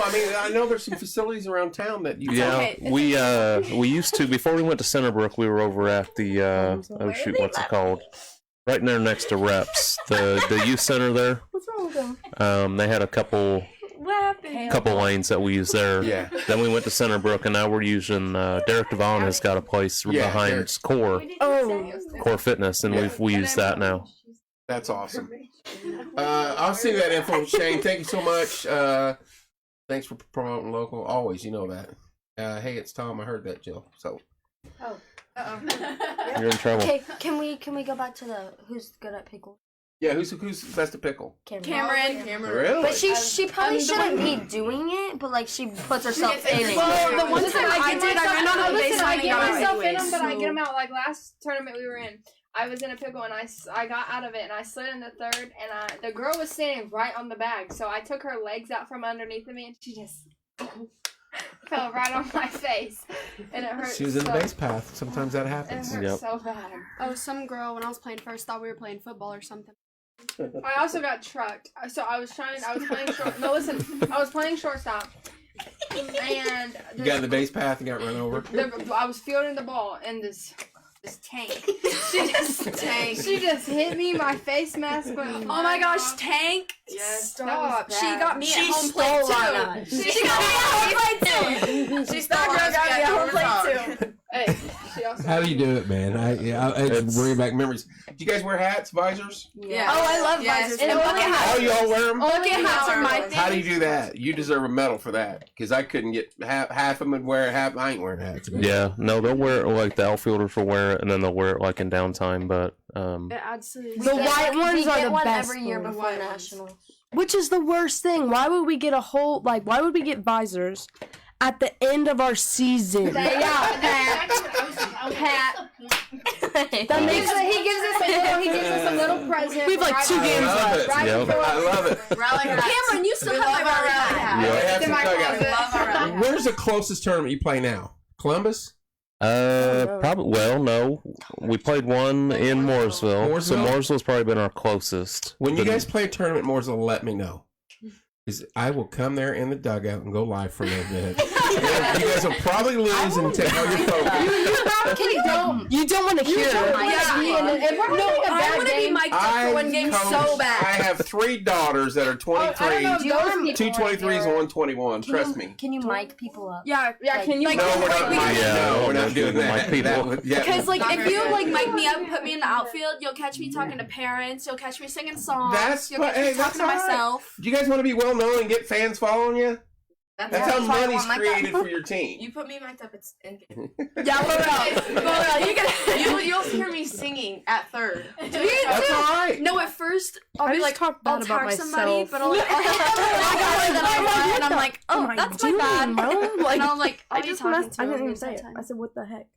[SPEAKER 2] I mean, I know there's some facilities around town that you
[SPEAKER 1] Yeah,
[SPEAKER 6] okay.
[SPEAKER 1] we used to, before we went to Centerbrook, we were over at the oh shoot, what's it called? Right there next to Reps, the youth center there.
[SPEAKER 3] What's wrong with them?
[SPEAKER 1] They had a couple lanes that we used there.
[SPEAKER 2] Yeah.
[SPEAKER 1] Then we went to Centerbrook, and now we're using Derek Devon has got a place
[SPEAKER 2] Yeah,
[SPEAKER 1] behind
[SPEAKER 2] Derek's-
[SPEAKER 1] Core Fitness, and
[SPEAKER 2] Yeah.
[SPEAKER 1] we use that now.
[SPEAKER 2] That's awesome. I'll see that info, Shane. Thank you so much. Thanks for promoting local. Always, you know that. Hey, it's Tom. I heard that, Jill. So,
[SPEAKER 1] You're in trouble.
[SPEAKER 7] Okay, can we go back to the who's good at pickle?
[SPEAKER 2] Yeah, who's best at pickle?
[SPEAKER 6] Cameron.
[SPEAKER 2] Really?
[SPEAKER 7] But she probably shouldn't be doing it, but like she puts herself in it.
[SPEAKER 6] Well, the one time I did, I ran out of the baseline
[SPEAKER 4] I
[SPEAKER 6] and
[SPEAKER 4] get
[SPEAKER 6] got out
[SPEAKER 4] myself in
[SPEAKER 6] anyways.
[SPEAKER 4] them, but I get them out. Like last tournament we were in, I was in a pickle and I got out of it and I slid in the third and the girl was standing right on the bag, so I took her legs out from underneath of me and she just fell right on my face and it hurt.
[SPEAKER 2] She was in the
[SPEAKER 4] so-
[SPEAKER 2] base path. Sometimes that
[SPEAKER 4] It
[SPEAKER 2] happens.
[SPEAKER 4] hurt
[SPEAKER 1] Yep.
[SPEAKER 4] so bad.
[SPEAKER 6] Oh, some girl when I was playing first thought we were playing football or something.
[SPEAKER 4] I also got trucked. So I was playing short. No, listen, I was playing shortstop, and
[SPEAKER 2] You got in the base path and got run over.
[SPEAKER 4] I was fielding the ball, and this tank. She just hit me. My face mask went.
[SPEAKER 6] Oh my gosh, Tank!
[SPEAKER 4] Stop.
[SPEAKER 6] She got me
[SPEAKER 7] She
[SPEAKER 6] at home plate
[SPEAKER 7] stole on
[SPEAKER 6] too.
[SPEAKER 7] us.
[SPEAKER 6] She got me at home plate too.
[SPEAKER 9] She stole us. Got me at home plate too.
[SPEAKER 4] Hey, she also.
[SPEAKER 2] How do you do it, man? I bring back memories. Do you guys wear hats, visors?
[SPEAKER 9] Yeah.
[SPEAKER 6] Oh, I love
[SPEAKER 9] Yes.
[SPEAKER 6] visors.
[SPEAKER 9] And
[SPEAKER 6] And
[SPEAKER 9] bucket
[SPEAKER 6] bucket
[SPEAKER 9] hats.
[SPEAKER 6] hats.
[SPEAKER 2] Oh, you all wear them?
[SPEAKER 6] Bucket hats are my thing.
[SPEAKER 2] How do you do that? You deserve a medal for that because I couldn't get half of them would wear half. I ain't wearing hats.
[SPEAKER 1] Yeah, no, they'll wear it like the outfielders will wear it, and then they'll wear it like in downtime. But
[SPEAKER 6] It adds to the
[SPEAKER 3] The white
[SPEAKER 7] We
[SPEAKER 3] ones are
[SPEAKER 7] get
[SPEAKER 3] the
[SPEAKER 7] one
[SPEAKER 3] best.
[SPEAKER 7] every year
[SPEAKER 3] ones.
[SPEAKER 7] before
[SPEAKER 9] White ones.
[SPEAKER 7] nationals.
[SPEAKER 3] Which is the worst thing? Why would we get why would we get visors at the end of our season?
[SPEAKER 4] Pat.
[SPEAKER 3] That makes
[SPEAKER 4] He gives us a little present.
[SPEAKER 3] We have like 2 games left.
[SPEAKER 4] Right
[SPEAKER 1] Yep.
[SPEAKER 4] before-
[SPEAKER 2] I love it.
[SPEAKER 9] Rally hats.
[SPEAKER 6] Cameron, you still
[SPEAKER 9] We
[SPEAKER 6] have my
[SPEAKER 9] love our
[SPEAKER 6] rally
[SPEAKER 9] rally
[SPEAKER 6] hat.
[SPEAKER 2] Yeah,
[SPEAKER 9] hats.
[SPEAKER 2] have
[SPEAKER 4] in
[SPEAKER 2] some
[SPEAKER 4] my
[SPEAKER 2] dugout.
[SPEAKER 4] closet.
[SPEAKER 9] Love our rally hats.
[SPEAKER 2] Where's the closest tournament you play now? Columbus?
[SPEAKER 1] probably. Well, no, we played one in Mooresville. So
[SPEAKER 2] Mooresville?
[SPEAKER 1] Mooresville's probably been our closest.
[SPEAKER 2] When you
[SPEAKER 1] But-
[SPEAKER 2] guys play a tournament, Mooresville, let me know. Because I will come there in the dugout and go live for a little bit. You guys will probably lose and take all your focus.
[SPEAKER 3] You don't want to hear.
[SPEAKER 6] I want to be mic'd up for one game so
[SPEAKER 2] I
[SPEAKER 6] bad.
[SPEAKER 2] have 3 daughters that are 23, two 23s and one 21. Trust me.
[SPEAKER 7] Can you mic people up?
[SPEAKER 6] Yeah,
[SPEAKER 4] Can you?
[SPEAKER 6] Like,
[SPEAKER 2] No, we're not.
[SPEAKER 1] Yeah,
[SPEAKER 2] No, we're not doing
[SPEAKER 1] mic
[SPEAKER 2] that.
[SPEAKER 1] people.
[SPEAKER 2] That would- yeah.
[SPEAKER 6] because like
[SPEAKER 9] Not
[SPEAKER 6] if
[SPEAKER 9] very
[SPEAKER 6] you
[SPEAKER 9] good.
[SPEAKER 6] like mic me up and put me in the outfield, you'll catch me talking to parents. You'll catch me singing songs.
[SPEAKER 2] That's
[SPEAKER 6] you'll
[SPEAKER 2] what-
[SPEAKER 6] catch me
[SPEAKER 2] hey,
[SPEAKER 6] talking
[SPEAKER 2] that's
[SPEAKER 6] to
[SPEAKER 2] all right.
[SPEAKER 6] myself.
[SPEAKER 2] Do you guys want to be well known and get fans following you? That's how
[SPEAKER 9] why I
[SPEAKER 2] money's
[SPEAKER 9] want my
[SPEAKER 2] created
[SPEAKER 9] cup.
[SPEAKER 2] for your team.
[SPEAKER 9] You put me mic'd up. It's in.
[SPEAKER 6] Yeah, for real. You can.
[SPEAKER 9] You'll hear me singing at third.
[SPEAKER 2] That's all right.
[SPEAKER 6] No, at first I'll
[SPEAKER 3] I
[SPEAKER 6] be
[SPEAKER 3] just
[SPEAKER 6] like,
[SPEAKER 3] talk
[SPEAKER 6] I'll
[SPEAKER 3] bad about
[SPEAKER 6] tag somebody,
[SPEAKER 3] myself.
[SPEAKER 6] but I'll like, and I'm like, oh, that's my bad.
[SPEAKER 3] bro?
[SPEAKER 6] And I'll like, I'll
[SPEAKER 3] I
[SPEAKER 6] be
[SPEAKER 3] just
[SPEAKER 6] talking
[SPEAKER 3] messed.
[SPEAKER 6] to
[SPEAKER 3] I didn't
[SPEAKER 6] them
[SPEAKER 3] even say it.
[SPEAKER 6] sometimes.
[SPEAKER 3] I said, "What the heck?"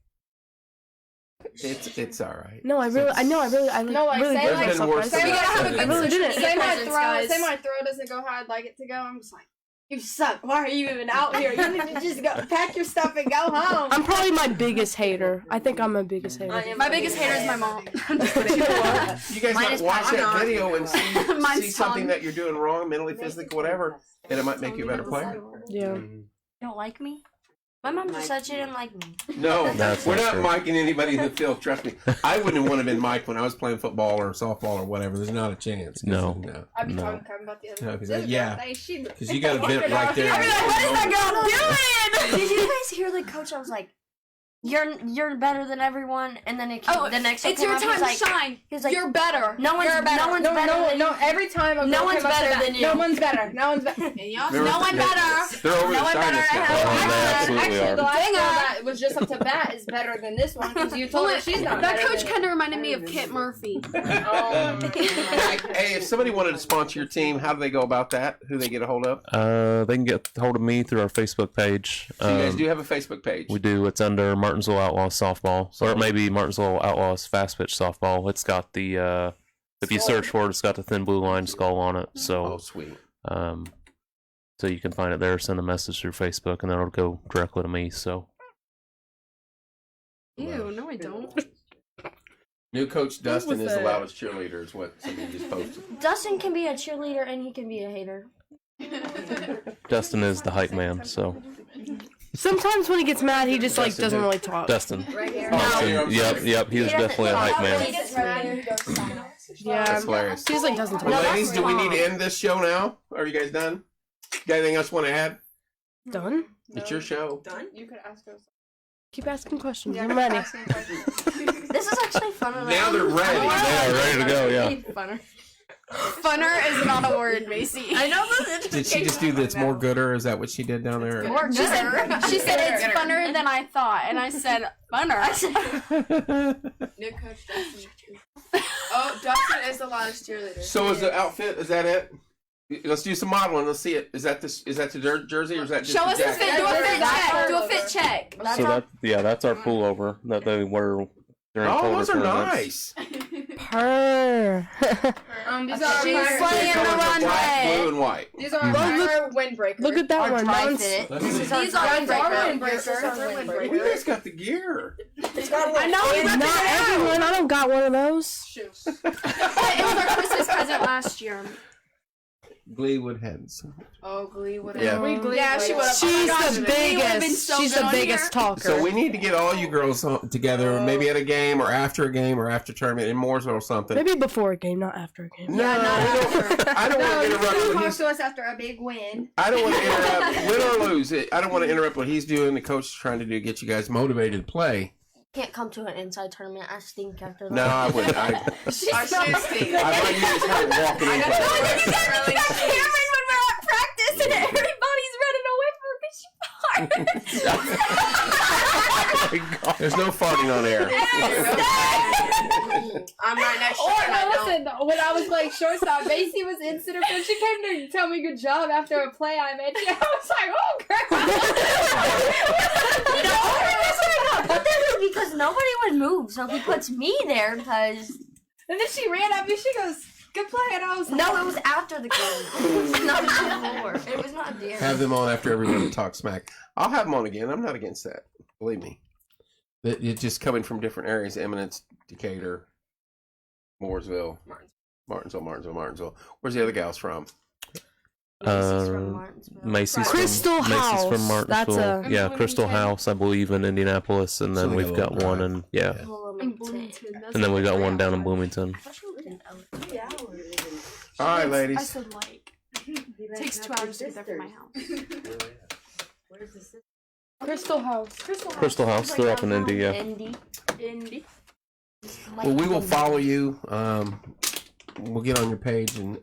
[SPEAKER 2] It's all right.
[SPEAKER 3] No, I really, I know, I really, I
[SPEAKER 4] No, like,
[SPEAKER 3] really
[SPEAKER 4] say
[SPEAKER 3] did
[SPEAKER 4] like-
[SPEAKER 3] myself.
[SPEAKER 2] worse
[SPEAKER 3] I
[SPEAKER 2] than
[SPEAKER 6] We
[SPEAKER 3] said-
[SPEAKER 6] gotta have a
[SPEAKER 2] I
[SPEAKER 6] good
[SPEAKER 3] really
[SPEAKER 6] social
[SPEAKER 3] didn't.
[SPEAKER 6] media
[SPEAKER 4] Say my
[SPEAKER 6] presence,
[SPEAKER 4] throw.
[SPEAKER 6] guys.
[SPEAKER 4] Say my throw doesn't go how I'd like it to go. I'm just like, you suck. Why are you even out here? You need to just go pack your stuff and go home.
[SPEAKER 3] I'm probably my biggest hater. I think I'm my biggest hater.
[SPEAKER 6] My biggest hater is my mom.
[SPEAKER 2] You guys
[SPEAKER 7] Mine
[SPEAKER 2] might
[SPEAKER 7] is
[SPEAKER 2] watch
[SPEAKER 7] Patty.
[SPEAKER 2] that video and
[SPEAKER 6] Mine's
[SPEAKER 2] see something
[SPEAKER 6] Tom.
[SPEAKER 2] that you're doing wrong, mentally, physically, whatever, and it might make you a better player.
[SPEAKER 3] Yeah.
[SPEAKER 7] You don't like me? My mom just said she didn't like me.
[SPEAKER 2] No,
[SPEAKER 1] That's
[SPEAKER 2] we're
[SPEAKER 1] not
[SPEAKER 2] not
[SPEAKER 1] true.
[SPEAKER 2] micing anybody in the field. Trust me. I wouldn't want to have been mic'd when I was playing football or softball or whatever. There's not a chance.
[SPEAKER 1] No.
[SPEAKER 4] I'd be
[SPEAKER 1] No.
[SPEAKER 4] talking to Kevin about the other
[SPEAKER 2] No,
[SPEAKER 4] one.
[SPEAKER 2] 'cause
[SPEAKER 4] This
[SPEAKER 2] yeah.
[SPEAKER 4] girl, she-
[SPEAKER 2] Because you got a bit right there.
[SPEAKER 6] What is that girl doing?
[SPEAKER 7] Did you guys hear the coach? I was like, "You're better than everyone," and then the next
[SPEAKER 6] it's
[SPEAKER 7] one
[SPEAKER 6] your
[SPEAKER 7] came up,
[SPEAKER 6] time
[SPEAKER 7] he was
[SPEAKER 6] to
[SPEAKER 7] like,
[SPEAKER 6] shine.
[SPEAKER 7] he was like,
[SPEAKER 6] You're better.
[SPEAKER 7] "No one's
[SPEAKER 6] You're better.
[SPEAKER 7] no one's better than
[SPEAKER 4] No, every time a
[SPEAKER 7] No
[SPEAKER 4] girl
[SPEAKER 7] one's
[SPEAKER 4] came up to
[SPEAKER 7] better
[SPEAKER 4] bat,
[SPEAKER 7] than you.
[SPEAKER 4] No one's better. No one's better.
[SPEAKER 9] And y'all
[SPEAKER 2] Remember-
[SPEAKER 6] No one better.
[SPEAKER 2] They're over
[SPEAKER 7] No
[SPEAKER 2] the
[SPEAKER 7] one
[SPEAKER 2] shyness
[SPEAKER 7] better
[SPEAKER 2] now.
[SPEAKER 7] at
[SPEAKER 1] Oh, they absolutely
[SPEAKER 4] Actually,
[SPEAKER 1] are.
[SPEAKER 4] the last
[SPEAKER 6] Dang
[SPEAKER 4] girl
[SPEAKER 6] it.
[SPEAKER 4] that was just up to bat is better than this one because you told her she's not
[SPEAKER 6] That
[SPEAKER 4] better
[SPEAKER 6] coach
[SPEAKER 4] than-
[SPEAKER 6] kind of reminded me of Kit Murphy.
[SPEAKER 2] Hey, if somebody wanted to sponsor your team, how do they go about that? Who they get a hold of?
[SPEAKER 1] They can get hold of me through our Facebook page.
[SPEAKER 2] So you guys do have a Facebook page.
[SPEAKER 1] We do. It's under Martinsville Outlaws Softball, or it may be Martinsville Outlaws Fast Pitch Softball. It's got the if you search for it, it's got the thin blue line skull on it.
[SPEAKER 2] Oh,
[SPEAKER 1] So
[SPEAKER 2] sweet.
[SPEAKER 1] so you can find it there. Send a message through Facebook, and then it'll go directly to me. So
[SPEAKER 6] Ew, no I don't.
[SPEAKER 2] New coach Dustin
[SPEAKER 3] was
[SPEAKER 2] is
[SPEAKER 3] that?
[SPEAKER 2] the loudest cheerleader, is what somebody just posted.
[SPEAKER 7] Dustin can be a cheerleader and he can be a hater."
[SPEAKER 1] Dustin is the hype man. So
[SPEAKER 3] Sometimes when he gets mad, he just like
[SPEAKER 2] Dustin
[SPEAKER 3] doesn't
[SPEAKER 2] who?
[SPEAKER 3] really talk.
[SPEAKER 1] Dustin.
[SPEAKER 4] Right here.
[SPEAKER 1] Austin. Yep. He was definitely a hype man.
[SPEAKER 3] Yeah.
[SPEAKER 2] That's hilarious.
[SPEAKER 3] He just like doesn't talk.
[SPEAKER 2] Well, ladies, do we need to end this show now? Are you guys done? Got anything else you want to add?
[SPEAKER 3] Done.
[SPEAKER 2] It's your show.
[SPEAKER 4] You could ask us.
[SPEAKER 3] Keep asking questions.
[SPEAKER 4] Yeah,
[SPEAKER 3] I'm ready.
[SPEAKER 4] asking questions.
[SPEAKER 7] This is actually fun.
[SPEAKER 2] Now they're ready.
[SPEAKER 1] Yeah, ready to go. Yeah.
[SPEAKER 9] Funner.
[SPEAKER 6] Funner is not a word, Macy.
[SPEAKER 5] I know this.
[SPEAKER 2] Did she just do the it's more gooder? Is that what she did down there?
[SPEAKER 5] More
[SPEAKER 6] She said it's
[SPEAKER 5] gooder.
[SPEAKER 6] funner than I thought, and I said funner.
[SPEAKER 9] New coach Dustin. Oh, Dustin is the last cheerleader.
[SPEAKER 2] So is the outfit? Is that it? Let's do some modeling. Let's see it. Is that this? Is that the jersey or is that just
[SPEAKER 6] Show
[SPEAKER 2] the
[SPEAKER 6] us the
[SPEAKER 2] jacket?
[SPEAKER 6] fit. Do a fit check. Do a fit check.
[SPEAKER 1] That's our pullover that they wear during
[SPEAKER 2] Oh,
[SPEAKER 1] colder
[SPEAKER 2] those are
[SPEAKER 1] tournaments.
[SPEAKER 2] nice.
[SPEAKER 3] Purr.
[SPEAKER 4] These are
[SPEAKER 6] She's
[SPEAKER 4] our
[SPEAKER 6] playing
[SPEAKER 2] The
[SPEAKER 6] the
[SPEAKER 2] colors are black,
[SPEAKER 6] runway.
[SPEAKER 2] blue, and white.
[SPEAKER 4] These are
[SPEAKER 3] Look-
[SPEAKER 4] windbreakers.
[SPEAKER 3] Look at that
[SPEAKER 7] Our
[SPEAKER 3] one.
[SPEAKER 7] dry
[SPEAKER 3] Mine's-
[SPEAKER 7] fit.
[SPEAKER 2] Let's see.
[SPEAKER 4] These are windbreakers.
[SPEAKER 2] Well, you guys got the gear.
[SPEAKER 6] I know.
[SPEAKER 3] Not everyone. I don't got one of those.
[SPEAKER 4] Shoes.
[SPEAKER 6] It was our Christmas present last year.
[SPEAKER 2] Gleewood heads.
[SPEAKER 9] Oh, Glee would
[SPEAKER 2] Yeah.
[SPEAKER 6] Yeah, she would have.
[SPEAKER 3] She's the biggest.
[SPEAKER 6] so
[SPEAKER 3] She's
[SPEAKER 6] good
[SPEAKER 3] the
[SPEAKER 6] on
[SPEAKER 3] biggest
[SPEAKER 6] here.
[SPEAKER 3] talker.
[SPEAKER 2] So we need to get all you girls together, maybe at a game or after tournament in Mooresville or something.
[SPEAKER 3] Maybe before a game, not after a game.
[SPEAKER 2] No, I don't want to interrupt when
[SPEAKER 4] Talk
[SPEAKER 2] he's.
[SPEAKER 4] to us after a big win.
[SPEAKER 2] I don't want to interrupt, win or lose. I don't want to interrupt what he's doing. The coach is trying to do get you guys motivated to play.
[SPEAKER 7] Can't come to an inside tournament. I stink after that.
[SPEAKER 2] No, I wouldn't.
[SPEAKER 9] Our shoes stink.
[SPEAKER 2] I might use her walking in.
[SPEAKER 6] You got Cameron when we're at practice and everybody's running away from her because she farted.
[SPEAKER 2] There's no farting on air.
[SPEAKER 9] I'm right next to
[SPEAKER 4] Or
[SPEAKER 9] her. and I
[SPEAKER 4] no,
[SPEAKER 9] don't.
[SPEAKER 4] listen. When I was playing shortstop, Macy was in center field. She came to tell me good job after a play I made. I was like, oh crap.
[SPEAKER 7] But then because nobody would move, so he puts me there because.
[SPEAKER 4] And then she ran up and she goes, good play. And I was like,
[SPEAKER 7] No, it was after the game. It was not before. It was not there.
[SPEAKER 2] Have them on after everybody talks smack. I'll have them on again. I'm not against that. Believe me. It's just coming from different areas. Eminence, Decatur, Mooresville, Martinsville. Where's the other gals from?
[SPEAKER 7] Macy's from Martinsville.
[SPEAKER 1] Macy's
[SPEAKER 3] Crystal
[SPEAKER 1] from, Macy's
[SPEAKER 3] House.
[SPEAKER 1] from
[SPEAKER 3] That's
[SPEAKER 1] Martinsville.
[SPEAKER 3] a-
[SPEAKER 1] Yeah, Crystal House, I believe, in Indianapolis, and
[SPEAKER 2] So
[SPEAKER 1] then
[SPEAKER 2] they
[SPEAKER 1] we've
[SPEAKER 2] got a
[SPEAKER 1] got
[SPEAKER 2] little
[SPEAKER 1] one
[SPEAKER 2] drive.
[SPEAKER 1] in
[SPEAKER 6] Bloomington. That's
[SPEAKER 1] and then we got
[SPEAKER 6] like
[SPEAKER 1] one down in
[SPEAKER 6] 3
[SPEAKER 1] Bloomington.
[SPEAKER 2] All right,
[SPEAKER 6] I
[SPEAKER 2] ladies.
[SPEAKER 6] said like. It takes 2 hours to get there from my house.
[SPEAKER 4] Crystal House.
[SPEAKER 1] Crystal House, they're up in Indy. Yeah.
[SPEAKER 6] Indy.
[SPEAKER 2] Well, we will follow you. We'll get on your page and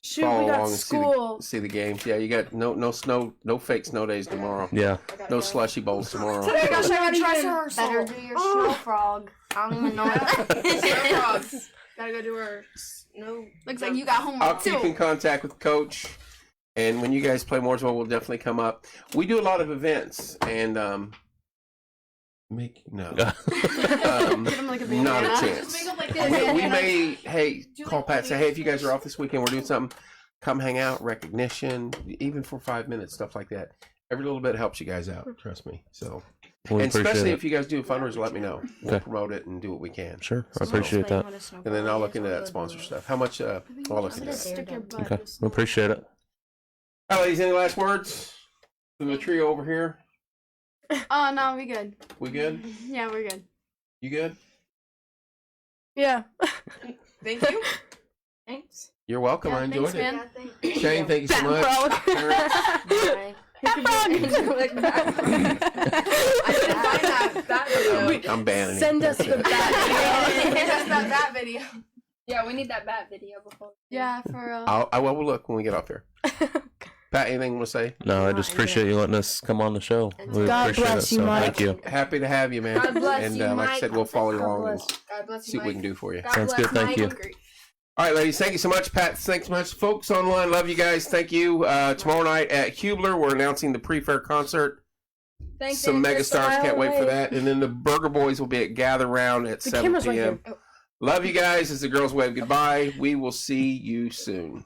[SPEAKER 3] Shoot,
[SPEAKER 2] follow
[SPEAKER 3] we got
[SPEAKER 2] along and
[SPEAKER 3] school.
[SPEAKER 2] see the games. Yeah, you got no snow, no fake snow days tomorrow.
[SPEAKER 1] Yeah.
[SPEAKER 2] No slushy bowls tomorrow.
[SPEAKER 7] Better do your snow frog. I don't even know what that is.
[SPEAKER 9] Snow frogs. Gotta go do our snow.
[SPEAKER 6] Looks like you got homework
[SPEAKER 2] I'll keep
[SPEAKER 6] too.
[SPEAKER 2] in contact with Coach, and when you guys play Mooresville, we'll definitely come up. We do a lot of events, and
[SPEAKER 6] Get him like a bandana.
[SPEAKER 2] not a chance. We may, hey, call Pat, say, hey, if you guys are off this weekend, we're doing something, come hang out, recognition, even for 5 minutes, stuff like that. Every little bit helps you guys out, trust me. So,
[SPEAKER 1] We
[SPEAKER 2] and especially
[SPEAKER 1] appreciate
[SPEAKER 2] if you guys do a fundraiser, let me know. We'll
[SPEAKER 1] Okay.
[SPEAKER 2] promote it and do what we can.
[SPEAKER 1] Sure, I appreciate that.
[SPEAKER 2] And then I'll look into that sponsor stuff. How much? I'll look into that.
[SPEAKER 6] Stick your butt
[SPEAKER 1] Okay,
[SPEAKER 6] with
[SPEAKER 1] I
[SPEAKER 6] snow.
[SPEAKER 1] appreciate it.
[SPEAKER 2] All right, ladies, any last words from the trio over here?
[SPEAKER 6] Oh no, we good.
[SPEAKER 2] We good?
[SPEAKER 6] Yeah, we're good.
[SPEAKER 2] You good?
[SPEAKER 3] Yeah.
[SPEAKER 9] Thank you.
[SPEAKER 6] Thanks.
[SPEAKER 2] You're welcome. I enjoyed
[SPEAKER 6] Thanks,
[SPEAKER 2] it.
[SPEAKER 6] man.
[SPEAKER 2] Shane, thank you so much.
[SPEAKER 7] Bye.
[SPEAKER 9] I didn't find that video.
[SPEAKER 2] I'm banning
[SPEAKER 3] Send
[SPEAKER 2] it.
[SPEAKER 3] us the
[SPEAKER 9] Just that video.
[SPEAKER 4] Yeah, we need that bat video before.
[SPEAKER 6] Yeah, for
[SPEAKER 2] I will look when we get off here. Pat, anything you want to say?
[SPEAKER 1] No, I just appreciate you letting us come on the show. We
[SPEAKER 3] God
[SPEAKER 1] appreciate
[SPEAKER 3] bless
[SPEAKER 1] it.
[SPEAKER 3] you,
[SPEAKER 1] So
[SPEAKER 3] Mike.
[SPEAKER 1] thank you.
[SPEAKER 2] Happy to have you, man.
[SPEAKER 4] God bless
[SPEAKER 2] and
[SPEAKER 4] you,
[SPEAKER 2] like I
[SPEAKER 4] Mike.
[SPEAKER 2] said, we'll follow you
[SPEAKER 4] God
[SPEAKER 2] along
[SPEAKER 4] bless.
[SPEAKER 2] and
[SPEAKER 9] God bless
[SPEAKER 2] see
[SPEAKER 9] you,
[SPEAKER 2] what we
[SPEAKER 9] Mike.
[SPEAKER 2] can do for you.
[SPEAKER 4] God
[SPEAKER 1] Sounds
[SPEAKER 4] bless
[SPEAKER 1] good. Thank
[SPEAKER 4] Mike.
[SPEAKER 1] you.
[SPEAKER 2] All right, ladies, thank you so much. Pat, thanks so much. Folks online, love you guys. Thank you. Tomorrow night at Hubler, we're announcing the pre-fair concert.
[SPEAKER 4] Thanks,
[SPEAKER 2] Some
[SPEAKER 4] Jennifer.
[SPEAKER 2] megastars, can't wait for
[SPEAKER 3] away.
[SPEAKER 2] that. And then the Burger Boys will be at Gather Round at
[SPEAKER 3] The
[SPEAKER 2] 7
[SPEAKER 3] camera's right
[SPEAKER 2] p.m.
[SPEAKER 3] here.
[SPEAKER 2] Love you guys. As the girls wave goodbye, we will see you soon.